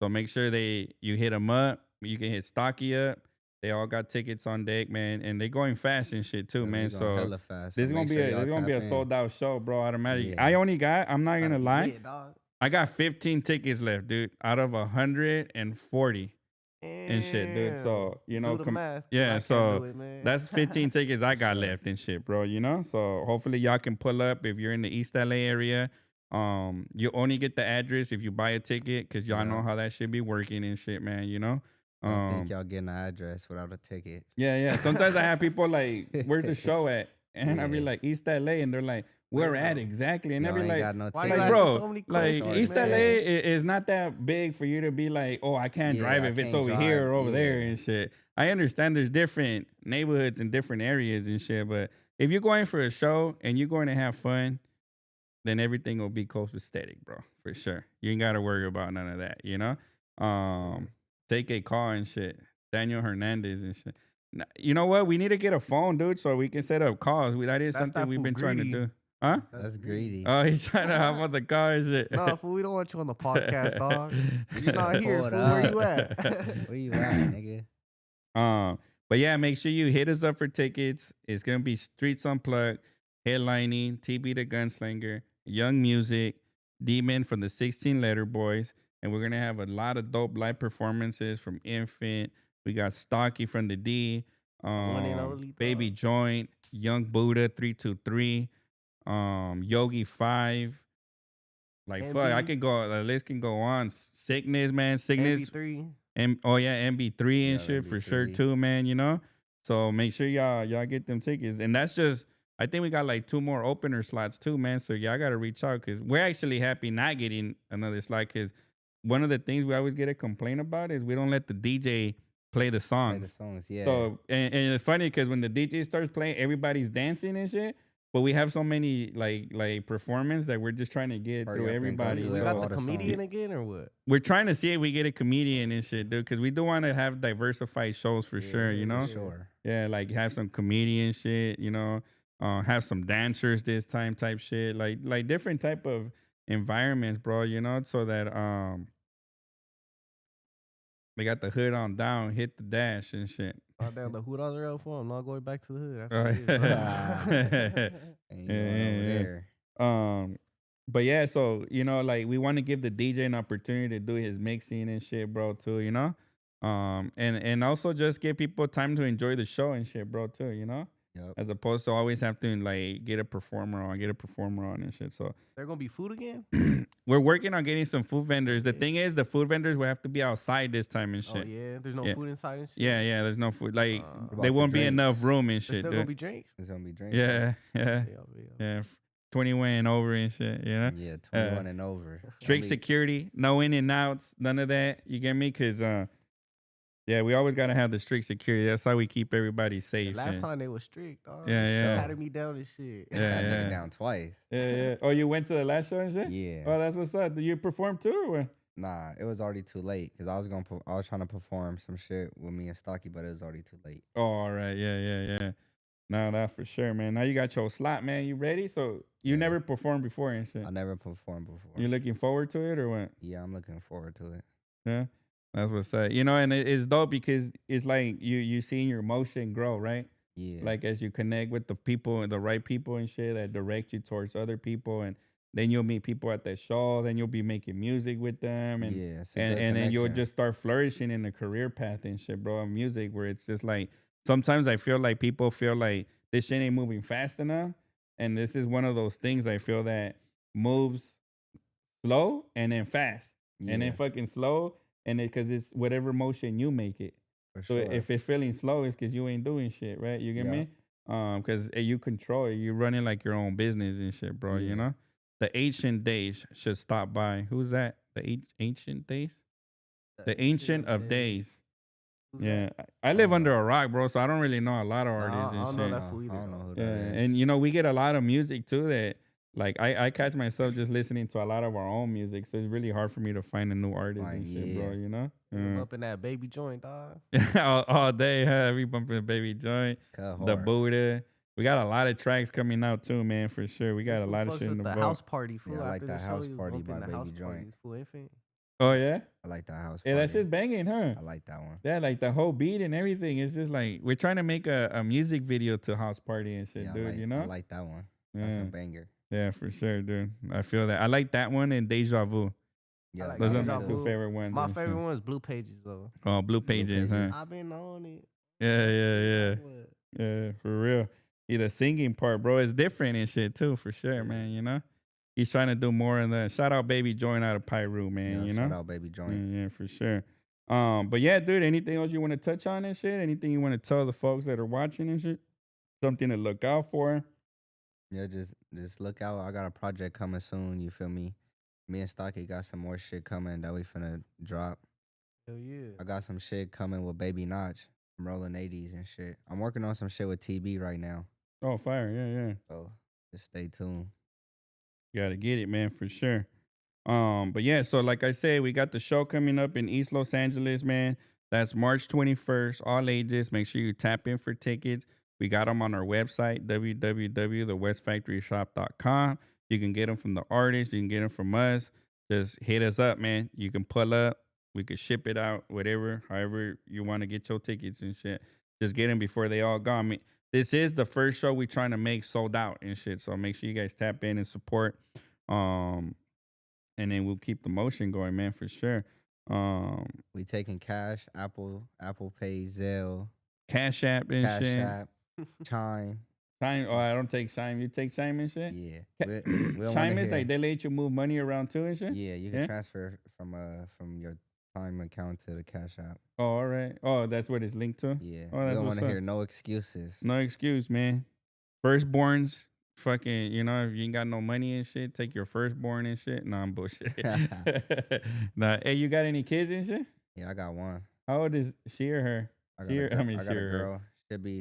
S1: So make sure you hit them up. You can hit Stocky up. They all got tickets on deck, man, and they going fast and shit too,
S2: Yeah,
S1: man.
S2: we going
S1: So
S2: hella fast.
S1: this
S2: So
S1: is gonna
S2: make
S1: be
S2: sure
S1: a
S2: y'all
S1: this gonna be
S2: tap
S1: a
S2: in.
S1: sold out show, bro. Automatic.
S2: Yeah.
S1: I only got. I'm not
S3: Gotta
S1: gonna
S3: be
S1: lie.
S3: lit, dog.
S1: I got 15 tickets left, dude, out of 140 and shit, dude. So you know,
S3: do the math. 'Cause
S1: yeah.
S3: I can't
S1: So
S3: do it, man.
S1: that's 15 tickets I got
S2: Sure.
S1: left and shit, bro. You know. So hopefully y'all can pull up if you're in the East LA area. You only get the address if you buy a ticket, cause y'all know
S2: Yeah.
S1: how that should be working and shit, man. You know.
S2: Don't think y'all getting an address without a ticket.
S1: Yeah, yeah. Sometimes I have people like, "Where's the show at?" And I be
S2: Yeah.
S1: like, "East LA," and they're like, "Where
S3: Where
S1: at
S3: though?
S1: exactly?" And I
S2: Y'all
S1: be
S2: ain't
S1: like,
S2: got no
S3: Why
S2: ticket.
S3: you
S1: like,
S3: asking
S1: bro,
S3: so many
S1: like
S3: questions,
S1: East
S3: man?
S1: LA is not that big for you to be like, "Oh, I can't
S2: Yeah,
S1: drive
S2: I
S1: if it's
S2: can't
S1: over here or
S2: drive.
S1: over there
S2: Yeah.
S1: and shit." I understand there's different neighborhoods and different areas and shit, but if you're going for a show and you're going to have fun, then everything will be copacetic, bro, for sure. You ain't got to worry about none of that, you know. Take a call and shit. Daniel Hernandez and shit. You know what? We need to get a phone, dude, so we can set up calls. That is
S3: That's
S1: something
S3: that
S1: we've
S3: fool
S1: been trying to
S3: greedy.
S1: do. Huh?
S2: That's greedy.
S1: Oh, he's trying to hop on the car and shit.
S3: No, fool, we don't want you on the podcast, dog. You're not here,
S2: Hold
S3: fool. Where
S2: up.
S3: you at?
S2: Where you at, nigga?
S1: Um, but yeah, make sure you hit us up for tickets. It's gonna be Streets Unplugged, headlining TB the Gunslinger, Young Music, Demon from the 16 Letter Boys, and we're gonna have a lot of dope live performances from Infant. We got Stocky from the D,
S3: One and only,
S1: Baby
S3: dog.
S1: Joint, Young Buddha 323, Yogi 5. Like fuck, I
S3: MB,
S1: can go. The list can go on. Sickness, man, Sickness.
S3: MB3.
S1: Oh yeah, MB3 and
S2: Yeah,
S1: shit for sure
S2: MB3.
S1: too, man. You know, so make sure y'all get them tickets. And that's just, I think we got like 2 more opener slots too, man. So y'all gotta reach out because we're actually happy not getting another slot. Because one of the things we always get a complaint about is we don't let the DJ play the
S2: Play the
S1: songs.
S2: songs, yeah.
S1: So and it's funny because when the DJ starts playing, everybody's dancing and shit. But we have so many like performance that we're just trying to get
S2: Hurry
S1: through
S2: up and go
S1: everybody.
S2: through
S3: You
S1: So
S3: got
S2: all
S3: the
S2: the
S3: comedian
S2: songs.
S3: again or what?
S1: we're trying to see if we get a comedian and shit, dude, because we do want to have diversified shows for sure, you
S3: Yeah,
S1: know?
S2: For sure.
S1: Yeah, like have some comedian shit, you know, have some dancers this time type shit, like different type of environments, bro, you know, so that they got the hood on down, hit the dash and shit.
S3: Oh, damn, the hood on the road for I'm not going back to the hood.
S1: Oh,
S3: After this,
S1: yeah.
S2: Ain't
S1: Yeah,
S2: going over
S1: yeah,
S2: there.
S1: but yeah, so you know, like we want to give the DJ an opportunity to do his mixing and shit, bro, too, you know, and also just give people time to enjoy the show and shit, bro, too, you know,
S2: Yep.
S1: as opposed to always have to like get a performer on and shit. So
S3: they're gonna be food again.
S1: we're working on getting some food vendors. The
S3: Yeah.
S1: thing is, the food vendors will have to be outside this time and
S3: Oh
S1: shit.
S3: yeah, there's no
S1: Yeah.
S3: food inside and shit.
S1: Yeah, there's no food. Like
S3: Uh,
S2: What
S1: there
S2: about
S1: won't
S2: the
S1: be enough
S2: drinks?
S1: room and
S3: There's
S1: shit,
S3: still gonna
S1: dude.
S3: be drinks.
S2: There's gonna be drinks.
S1: Yeah, yeah,
S3: Yeah.
S1: yeah. 21 and over and shit, you know?
S2: Yeah, 21 and over.
S1: Strict
S2: Only-
S1: security, no in and outs, none of that. You get me? Cause yeah, we always gotta have the strict security. That's how we keep everybody safe.
S3: Last
S1: and-
S3: time they was strict. Dog.
S1: Yeah, yeah.
S3: Patted me down and shit.
S1: Yeah,
S2: That
S1: yeah.
S2: nigga down twice.
S1: Yeah. Oh, you went to the last show and shit?
S2: Yeah.
S1: Oh, that's what's up. Did you perform too? Or what?
S2: Nah, it was already too late because I was trying to perform some shit with me and Stocky, but it was already too late.
S1: Oh, all right. Yeah. No, that's for sure, man. Now you got your slot, man. You ready? So you
S2: Yeah.
S1: never performed before and shit.
S2: I never performed before.
S1: You looking forward to it or what?
S2: Yeah, I'm looking forward to it.
S1: Yeah, that's what's up. You know, and it's dope because it's like you seeing your emotion grow, right?
S2: Yeah.
S1: Like as you connect with the people and the right people and shit that direct you towards other people, and then you'll meet people at that show. Then you'll be making music with them, and
S2: yeah, it's a
S1: and,
S2: good
S1: and then you'll
S2: connection.
S1: just start flourishing in the career path and shit, bro. In music, where it's just like sometimes I feel like people feel like this shit ain't moving fast enough, and this is one of those things I feel that moves slow and then fast, and then
S2: Yeah,
S1: fucking slow, and because it's whatever motion you make it.
S2: for
S1: So
S2: sure.
S1: if it's feeling slow, it's because you ain't doing shit, right? You get
S2: Yeah.
S1: me? Because you control it. You're running like your own business and shit, bro. You
S2: Yeah.
S1: know, the ancient days should stop by. Who's that? The ancient days? The ancient of days.
S3: Who's
S1: Yeah,
S3: that?
S1: I live
S2: Oh.
S1: under a rock, bro. So I don't really know a lot of
S3: Nah,
S1: artists
S3: I
S1: and
S3: don't know
S1: shit.
S3: that fool either,
S2: I don't know
S3: though.
S2: who
S1: Yeah,
S2: that is.
S1: and you know we get a lot of music too that like I catch myself just listening to a lot of our own music, so it's really hard for me to find a new artist
S2: Like,
S1: and shit, bro.
S2: yeah.
S1: You know,
S3: I'm up in that baby joint, dog.
S1: all day, huh? Every bumping the baby joint,
S2: Cut
S1: the
S2: hard.
S1: Buddha. We got a lot of tracks coming out too, man, for sure. We got
S3: This
S1: a
S3: fool
S1: lot of
S3: fucks
S1: shit in
S3: with
S1: the
S3: the
S1: vault.
S3: house party, fool.
S2: Yeah, I like
S3: After
S2: that
S3: the show,
S2: house
S3: he was
S2: party
S3: bumping
S2: by
S3: the
S2: Baby
S3: house
S2: Joint.
S3: party. Fool Infinite.
S1: Oh yeah,
S2: I like that house.
S1: yeah, that
S2: party.
S1: shit's banging, huh?
S2: I like that one.
S1: Yeah, like the whole beat and everything. It's just like we're trying to make a music video to house party and shit,
S2: Yeah,
S1: dude. You
S2: I
S1: know?
S2: like that one. That's
S1: Yeah.
S2: a banger.
S1: Yeah, for sure, dude. I feel that. I like that one and Deja Vu.
S2: Yeah,
S3: like
S1: Those are
S3: Deja
S1: my
S3: Vu.
S1: two favorite ones.
S3: My
S1: and shit.
S3: favorite one is Blue Pages, though.
S1: Oh, Blue Pages, huh?
S2: Pages.
S3: I've been on it.
S1: Yeah.
S3: What?
S1: Yeah, for real. Yeah, the singing part, bro, is different and shit too, for sure,
S3: Yeah.
S1: man. You know? He's trying to do more in the shout out Baby Joint out of Pyru, man.
S2: Yeah,
S1: You
S2: shout
S1: know?
S2: out Baby Joint.
S1: Yeah, for sure. But yeah, dude, anything else you want to touch on and shit? Anything you want to tell the folks that are watching and shit? Something to look out for?
S2: Yeah, just look out. I got a project coming soon. You feel me? Me and Stocky got some more shit coming that we finna drop.
S3: Hell yeah.
S2: I got some shit coming with Baby Notch. I'm rolling 80s and shit. I'm working on some shit with TB right now.
S1: Oh, fire. Yeah.
S2: So just stay tuned.
S1: You gotta get it, man, for sure. But yeah, so like I said, we got the show coming up in East Los Angeles, man. That's March 21st, all ages. Make sure you tap in for tickets. We got them on our website, www.thewestfactoryshop.com. You can get them from the artist. You can get them from us. Just hit us up, man. You can pull up. We could ship it out, whatever, however you want to get your tickets and shit. Just get them before they all gone. I mean, this is the first show we trying to make sold out and shit. So make sure you guys tap in and support. And then we'll keep the motion going, man, for sure.
S2: We taking cash, Apple Pay, Zelle,
S1: Cash App and
S2: Cash
S1: shit.
S2: App, Chime.
S1: Chime. Oh, I don't take Chime. You take Chime and shit.
S2: Yeah,
S1: Ca-
S2: we don't
S1: Chime
S2: wanna
S1: is
S2: hear.
S1: like they let you move money around too and shit.
S2: Yeah, you can
S1: Yeah?
S2: transfer from your Chime account to the Cash App.
S1: Oh, all right. Oh, that's what it's linked to.
S2: Yeah,
S1: Oh,
S2: we
S1: that's
S2: don't
S1: what's
S2: want to
S1: up.
S2: hear no excuses.
S1: No excuse, man. Firstborns, fucking, if you ain't got no money and shit, take your firstborn and shit. Nah, I'm bullshit. Nah, hey, you got any kids and shit?
S2: Yeah, I got one.
S1: How old is she or her?
S2: I got
S1: She
S2: a
S1: or,
S2: girl.
S1: I mean,
S2: I
S1: she
S2: got a
S1: or her.
S2: girl.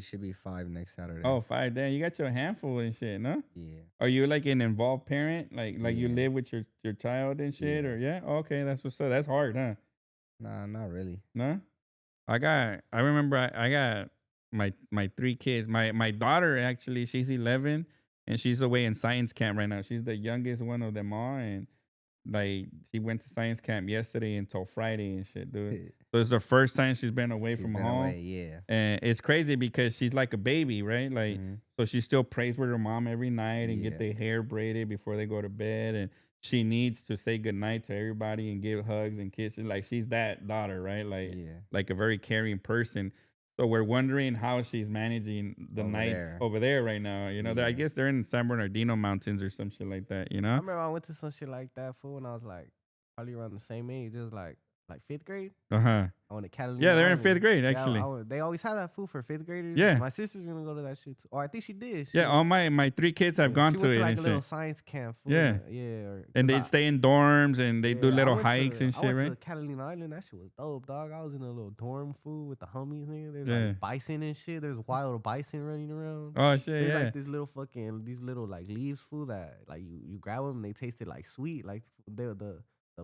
S2: Should be 5 next Saturday.
S1: Oh, 5. Damn, you got your handful and shit, no?
S2: Yeah.
S1: Are you like an involved parent? Like you
S2: Yeah.
S1: live with your child and shit,
S2: Yeah.
S1: or yeah? Okay, that's what's up. That's hard, huh?
S2: Nah, not really.
S1: No? I remember I got my 3 kids. My daughter actually, she's 11 and she's away in science camp right now. She's the youngest one of them all, and like she went to science camp yesterday until Friday and shit, dude. So it's the first time she's been away
S2: She's
S1: from
S2: been
S1: home.
S2: away, yeah.
S1: And it's crazy because she's like a baby, right? Like,
S2: Mhm.
S1: so she still prays with her mom every night and get
S2: Yeah.
S1: their hair braided before they go to bed. And she needs to say goodnight to everybody and give hugs and kisses. Like, she's that daughter, right?
S2: Yeah.
S1: Like a very caring person. So we're wondering how she's managing the
S2: Over
S1: nights
S2: there.
S1: over there right now. I
S2: Yeah.
S1: guess they're in San Bernardino Mountains or some shit like that,
S3: I remember I went to some shit like that, fool, when I was like probably around the same age. It was like 5th grade.
S1: Uh-huh.
S3: I went to Catalina.
S1: Yeah, they're in
S3: Island.
S1: 5th grade,
S3: Yeah,
S1: actually.
S3: they always had that food for 5th graders.
S1: Yeah.
S3: My sister's gonna go to that shit too. Or I think she did.
S1: Yeah, all my 3 kids have gone
S3: she
S1: to
S3: went
S1: it
S3: to like
S1: and
S3: a
S1: shit.
S3: little science camp. Fool.
S1: Yeah.
S3: Yeah.
S1: And they stay in dorms and they do little hikes and shit,
S3: I went
S1: right?
S3: to Catalina Island. That shit was dope, dog. I was in a little dorm, fool, with the homies, nigga. There's
S1: Yeah.
S3: like bison and shit. There's wild bison running around.
S1: Oh shit,
S3: There's
S1: yeah.
S3: like these little like leaves, fool, that like you grab them and they tasted like sweet. Like the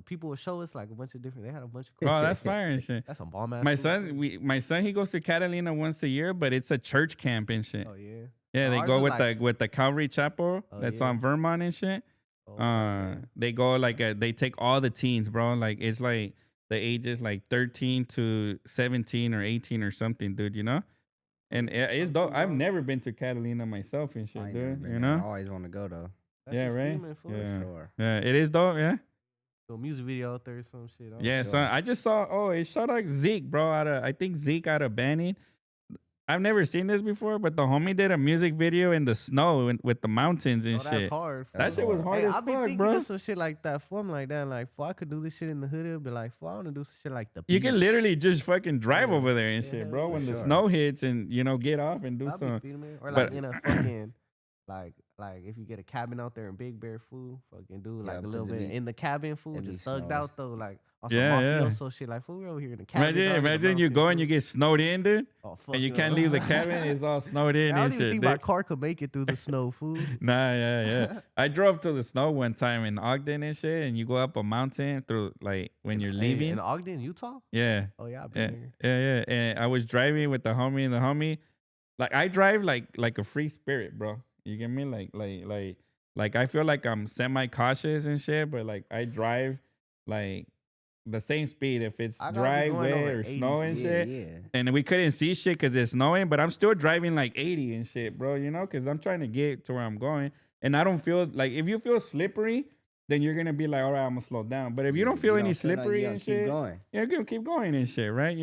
S3: people would show us like a bunch of different. They had a bunch of.
S1: Oh, that's fire and shit.
S3: That's some bomb ass.
S1: My
S3: food,
S1: son,
S3: fool.
S1: my son, he goes to Catalina once a year, but it's a church camp and shit.
S3: Oh yeah.
S1: Yeah, they
S3: Ours
S1: go
S3: was
S1: with
S3: like-
S1: the Calvary Chapel
S3: Oh,
S1: that's
S3: yeah.
S1: on Vermont and shit.
S3: Oh, man.
S1: They go like they take all the teens, bro. Like it's like the ages like 13 to 17 or 18 or something, dude. And it's dope. I've never been to Catalina myself and
S2: I
S1: shit,
S2: ain't never
S1: dude.
S2: been there. I always want to go though.
S3: That
S1: Yeah,
S3: shit's
S1: right.
S3: Freeman, fool.
S1: Yeah,
S2: Sure.
S1: yeah, it is dope. Yeah.
S3: Little music video out there or some shit.
S1: Yeah,
S2: sure.
S1: son. I just saw. Oh, it shot like Zeke, bro. I think Zeke out of Banning. I've never seen this before, but the homie did a music video in the snow with the mountains and
S3: Oh, that's
S1: shit.
S3: hard.
S1: That
S3: fool.
S1: shit was hard
S3: Hey,
S1: as
S3: I be
S1: fuck,
S3: thinking
S1: bro.
S3: of some shit like that. Form like that. Like, I could do this shit in the hood. It'd be like, I want to do some shit like the.
S1: You can
S3: beach.
S1: literally just fucking drive
S3: Yeah.
S1: over there and
S3: Yeah,
S1: shit,
S3: hell
S1: bro.
S3: yeah.
S1: When the
S2: Sure.
S1: snow hits and get off and do
S3: I'll be
S1: some.
S3: feeling it. Or
S1: but-
S3: like in a fucking like if you get a cabin out there in Big Bear, fool, fucking do like
S2: Yeah,
S3: a little
S2: 'cause it
S3: bit
S2: be-
S3: in the cabin, fool,
S2: it be
S3: just thugged
S2: snow.
S3: out though, like on some
S1: Yeah, yeah.
S3: mafioso shit. Like, fool, we over here in the cabin.
S1: Imagine,
S3: dog, in the
S1: imagine you
S3: mountains,
S1: go and you
S3: fool.
S1: get snowed in, dude,
S3: Oh, fuck
S1: and you
S3: no.
S1: can't leave the cabin. It's all snowed in
S3: I don't
S1: and
S3: even
S1: shit.
S3: think
S1: dude.
S3: my car could make it through the snow, fool.
S1: Nah, yeah. I drove to the snow one time in Ogden and shit, and you go up a mountain through like when you're leaving.
S3: in Ogden, Utah.
S1: Yeah.
S3: Oh yeah, I've
S1: Yeah,
S3: been there.
S1: yeah. And I was driving with the homie, and the homie, like I drive like a free spirit, bro. You get me? Like I feel like I'm semi cautious and shit, but like I drive like the same speed if it's
S3: I gotta be
S1: dry,
S3: going
S1: wet,
S3: over
S1: or
S3: 80.
S1: snow and
S2: Yeah,
S1: shit.
S2: yeah.
S1: And we couldn't see shit because it's snowing, but I'm still driving like 80 and shit, bro. Because I'm trying to get to where I'm going, and I don't feel like if you feel slippery, then you're gonna be like, all right, I'm gonna slow down. But if you don't feel any
S2: nothing,
S1: slippery
S2: you
S1: and
S2: gotta keep
S1: shit,
S2: going.
S1: yeah, you're gonna keep going and shit, right?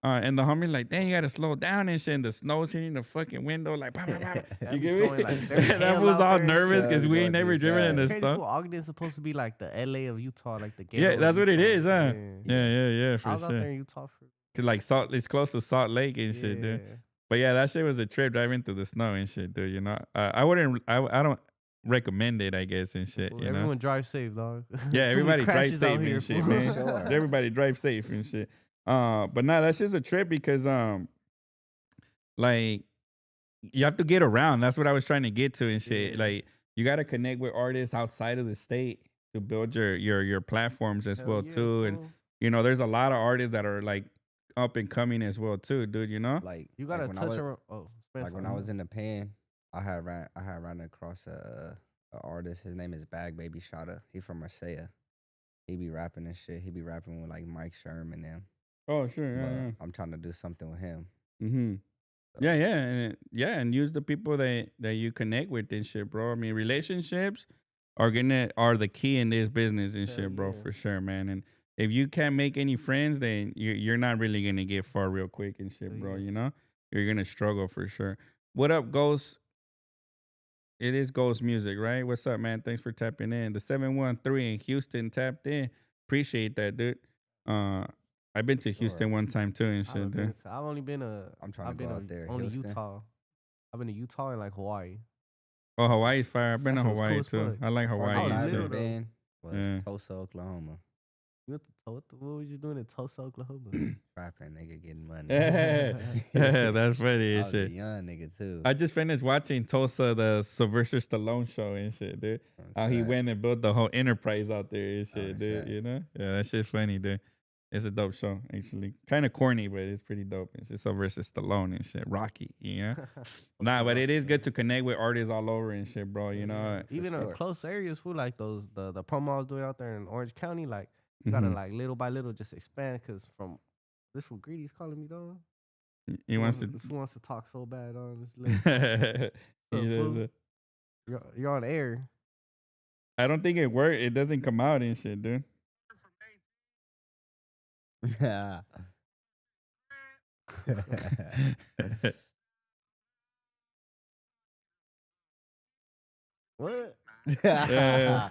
S1: And the homie like, dang, you gotta slow down and shit. And the snow's hitting the fucking window, like, bah, bah, bah.
S3: That
S1: You
S3: bitch
S1: get me?
S3: going, like, there's
S1: That
S3: hail
S1: was
S3: out
S1: all
S3: there and
S1: nervous
S2: shit.
S1: because we
S2: Yeah,
S1: ain't never
S2: going too
S1: driven in
S2: fast.
S1: the
S3: Crazy,
S1: stuff.
S3: fool, Ogden's supposed to be like the LA of Utah, like the
S1: Yeah,
S3: ghetto of
S1: that's what it
S3: Utah.
S1: is, huh?
S3: Yeah.
S1: Yeah,
S3: I
S1: for
S3: was out there
S1: sure.
S3: in Utah for.
S1: 'Cause like it's close to Salt Lake and shit, dude.
S3: Yeah.
S1: But yeah, that shit was a trip driving through the snow and shit, dude. I wouldn't, I don't recommend it, I guess, and shit.
S3: Fool,
S1: You know?
S3: everyone drive safe, dog.
S1: Yeah,
S3: Too many
S1: everybody drive
S3: crashes
S1: safe
S3: out here,
S1: and shit,
S3: fool.
S1: man.
S2: Sure.
S1: Everybody drive safe and shit. But nah, that's just a trip because like you have to get around. That's what I was trying to get to and shit.
S3: Yeah.
S1: Like you got to connect with artists outside of the state to build your platforms as
S3: Hell
S1: well
S3: yeah,
S1: too. And
S3: fool.
S1: there's a lot of artists that are like up and coming as well too, dude. You know?
S3: You
S2: like
S3: gotta
S2: when I
S3: touch
S2: was
S3: her. Oh,
S2: like
S3: Spencer.
S2: when I was in the pen, I had ran across a artist. His name is Bag Baby Shada. He from Marseille. He be rapping and shit. He be rapping with like Mike Sherman and them.
S1: Oh, sure. Yeah,
S2: But
S1: yeah.
S2: I'm trying to do something with him.
S1: Mm-hmm.
S2: So
S1: Yeah, yeah, and use the people that you connect with and shit, bro. I mean, relationships are the key in this business and
S3: Hell
S1: shit, bro,
S3: yeah.
S1: for sure, man. And if you can't make any friends, then you're not really gonna get far real quick and shit,
S3: Hell
S1: bro.
S3: yeah.
S1: You know, you're gonna struggle for sure. What up, Ghost? It is Ghost Music, right? What's up, man? Thanks for tapping in. The 713 in Houston tapped in. Appreciate that, dude. Uh, I've been
S2: for
S1: to
S2: sure.
S1: Houston one time too and
S3: I
S1: shit,
S3: haven't been.
S1: dude.
S3: I've only been
S2: I'm trying to
S3: I've
S2: go
S3: been
S2: out there,
S3: only
S2: Houston.
S3: Utah. I've been to Utah and like Hawaii.
S1: Oh,
S3: That shit,
S1: Hawaii's fire. I've been
S3: that
S1: to
S3: shit was cool
S1: Hawaii
S3: as
S1: too.
S3: fuck.
S1: I like
S2: The
S3: I
S2: farthest
S1: Hawaii
S3: was
S1: and
S2: I ever
S3: little
S1: shit.
S3: though.
S2: been was
S1: Yeah.
S2: Tulsa, Oklahoma.
S3: You went to what was you doing in Tulsa, Oklahoma?
S2: Rapping, nigga, getting money.
S1: That's funny
S2: I
S1: and
S2: was a
S1: shit.
S2: young nigga too.
S1: I just finished watching Tulsa, the Sylvester Stallone show and shit, dude. How he
S2: Sad.
S1: went and built the whole enterprise out there and
S2: Oh,
S1: shit,
S2: it's
S1: dude.
S2: sad.
S1: You know? Yeah, that shit's funny, dude. It's a dope show, actually. Kind of corny, but it's pretty dope. It's just Sylvester Stallone and shit. Rocky, you know? Nah, but it is good to connect with artists all over and shit, bro. You know?
S3: Even in
S2: sure.
S3: close areas, food like the promo I was doing out there in Orange County, like you gotta
S1: Mhm.
S3: like little by little just expand. Cause from this fool Greedy's calling me though.
S1: He wants to.
S3: This fool wants to talk so bad on this list.
S1: He
S3: So
S1: does
S3: fool,
S1: it.
S3: you're on air.
S1: I don't think it worked. It doesn't come out and shit, dude.
S3: What?
S1: Yeah.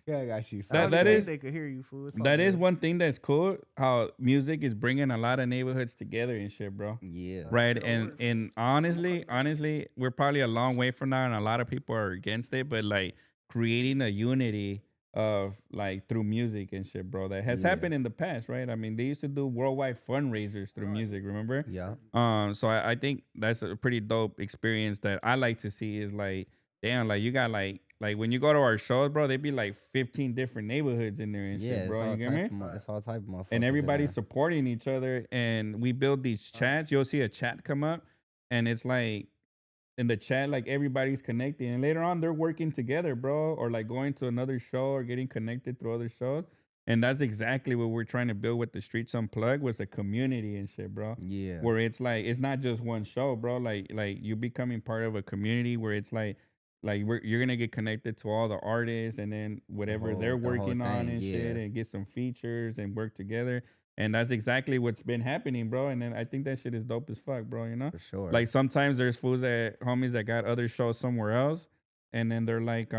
S2: Yeah, I got you.
S3: I
S1: That
S3: don't
S1: that
S3: even
S1: is
S3: think they could hear you, fool. It's all
S1: that is
S3: good.
S1: one thing that's cool. How music is bringing a lot of neighborhoods together and shit, bro.
S2: Yeah.
S1: Right, and honestly, we're probably a long way from now, and a lot of people are against it. But like creating a unity of like through music and shit, bro, that has
S2: Yeah.
S1: happened in the past, right? I mean, they used to do worldwide fundraisers through music. Remember?
S2: Yeah.
S1: So I think that's a pretty dope experience that I like to see. Is like, damn, like you got like when you go to our shows, bro, they be like 15 different neighborhoods in there and
S2: Yeah,
S1: shit,
S2: it's
S1: bro.
S2: all
S1: You get
S2: type
S1: me?
S2: of it's all type of motherfuckers.
S1: And
S2: in
S1: everybody's
S2: there.
S1: supporting each other, and we build these chats. You'll see a chat come up, and it's like in the chat, like everybody's connecting, and later on they're working together, bro, or like going to another show or getting connected through other shows. And that's exactly what we're trying to build with the Streets Unplugged, was a community and shit, bro.
S2: Yeah.
S1: Where it's like it's not just one show, bro. Like you becoming part of a community where it's like you're gonna get connected to all the artists, and then whatever they're
S2: the whole
S1: working on
S2: thing,
S1: and shit,
S2: yeah.
S1: and get some features and work together. And that's exactly what's been happening, bro. And then I think that shit is dope as fuck, bro. You know?
S2: For sure.
S1: Like sometimes there's fools that homies that got other shows somewhere else, and then they're like,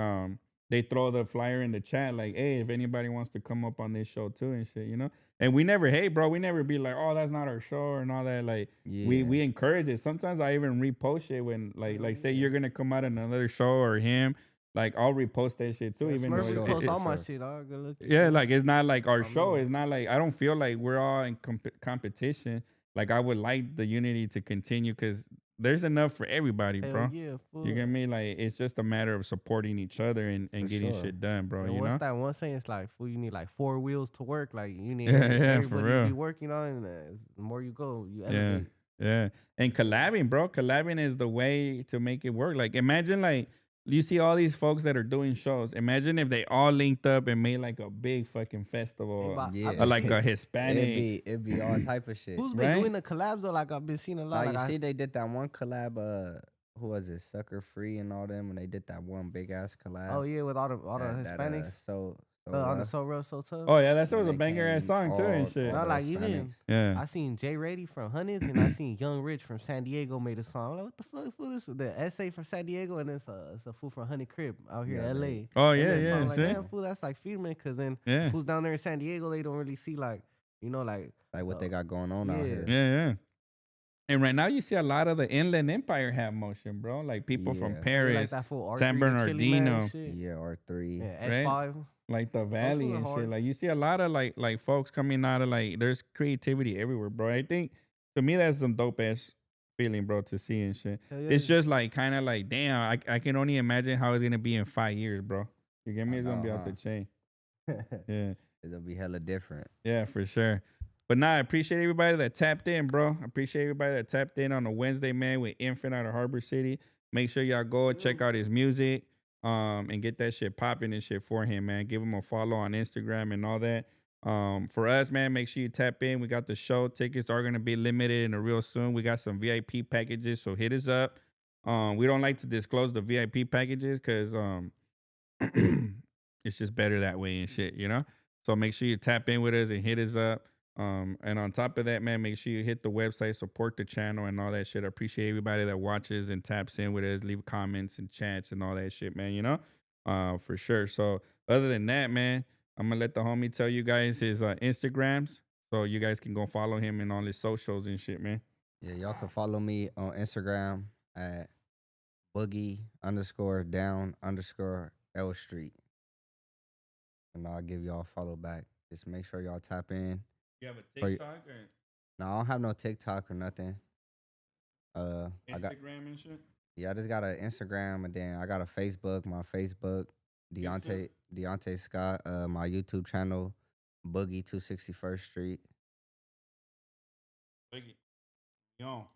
S1: they throw the flyer in the chat, like, hey, if anybody wants to come up on this show too and shit, you know. And we never hate, bro. We never be like, oh, that's not our show and all that. Like,
S2: yeah.
S1: we encourage it. Sometimes I even repost it when like say you're gonna come out in another show or him. Like I'll repost that shit too,
S3: Yeah,
S1: even
S3: Smurf
S1: though
S2: sure,
S3: repost
S1: it,
S3: all
S2: for
S3: my
S2: sure.
S3: shit, dog. Good look.
S1: yeah, like it's not like our
S3: I
S1: show.
S3: mean-
S1: It's not like I don't feel like we're all in competition. Like I would like the unity to continue because there's enough for everybody,
S3: Hell
S1: bro.
S3: yeah, fool.
S1: You get me? Like it's just a matter of supporting each other and
S2: For
S1: getting
S2: sure.
S1: shit done, bro.
S3: And
S1: You
S3: what's
S1: know?
S3: that one saying? It's like, fool, you need like 4 wheels to work. Like you need
S1: Yeah, yeah, for
S3: everybody to
S1: real.
S3: be working on it. And the more you go, you
S1: Yeah,
S3: elevate.
S1: yeah. And collabing, bro. Collabing is the way to make it work. Like imagine like you see all these folks that are doing shows. Imagine if they all linked up and made like a big fucking festival,
S3: but
S2: Yeah.
S1: or like a
S2: It'd
S1: Hispanic,
S2: it'd be all type of shit.
S3: Who's been
S1: right?
S3: doing the collabs though? Like I've been seeing a lot.
S2: Like
S3: Like
S2: you see, they did that one collab. Who was it? Sucker Free and all them, and they did that one big ass collab.
S3: oh yeah, with all the Hispanics.
S2: So
S3: On the
S2: rough.
S3: So Rough, So Tough.
S1: Oh yeah, that
S2: And
S1: was a
S2: they
S1: banger ass
S2: came
S1: song too and
S2: all-
S1: shit.
S2: all
S3: Not
S2: the
S3: like even-
S2: Hispanics.
S1: Yeah.
S3: I seen Jay Rady from Hundreds and I seen Young Rich from San Diego made a song. I'm like, what the fuck? Fool, this is the essay from San Diego and it's a fool from Honey Crib out here
S2: Yeah,
S3: in LA.
S2: they-
S1: Oh
S3: And
S1: yeah,
S3: then
S1: yeah.
S3: so I'm like,
S1: See?
S3: damn, fool, that's like feeding because then
S1: Yeah.
S3: fools down there in San Diego, they don't really see like, like
S2: Like what they got going on out
S3: yeah.
S2: here.
S1: Yeah, yeah. And right now you see a lot of the Inland Empire have motion, bro. Like people from
S2: Yeah.
S3: like
S1: Paris,
S3: that fool
S1: San
S3: R3, the Chili Man
S1: Bernardino.
S3: shit.
S2: Yeah, R3.
S3: Yeah,
S1: Right?
S3: S5.
S1: like the Valley
S3: fools are
S1: and shit.
S3: hard.
S1: Like you see a lot of like folks coming out of like there's creativity everywhere, bro. I think to me that's some dope ass feeling, bro, to see and shit.
S3: Hell yeah.
S1: It's just like kind of like damn, I can only imagine how it's gonna be in 5 years, bro. You get me?
S2: I
S1: It's gonna be
S2: know,
S1: out the
S2: huh?
S1: chain. Yeah.
S2: It'll be hella different.
S1: Yeah, for sure. But nah, I appreciate everybody that tapped in, bro. I appreciate everybody that tapped in on a Wednesday, man, with Infant out of Harbor City. Make sure y'all go and check out his music, and get that shit popping and shit for him, man. Give him a follow on Instagram and all that. For us, man, make sure you tap in. We got the show tickets are gonna be limited in a real soon. We got some VIP packages, so hit us up. We don't like to disclose the VIP packages because it's just better that way and shit, you know? So make sure you tap in with us and hit us up. And on top of that, man, make sure you hit the website, support the channel and all that shit. I appreciate everybody that watches and taps in with us, leave comments and chats and all that shit, man, you know? For sure. So other than that, man, I'm gonna let the homie tell you guys his Instagrams so you guys can go follow him in all his socials and shit, man.
S2: Yeah, y'all can follow me on Instagram at boogie_down_L Street. And I'll give y'all a follow back. Just make sure y'all tap in.
S1: You have a
S2: For y-
S1: TikTok or
S2: No, I don't have no TikTok or nothing. I got
S1: Instagram and shit?
S2: I just got an Instagram and then I got a Facebook. My Facebook,
S1: YouTube?
S2: Deontay Scott. My YouTube channel, Boogie 261st Street.
S1: Biggie. Yo.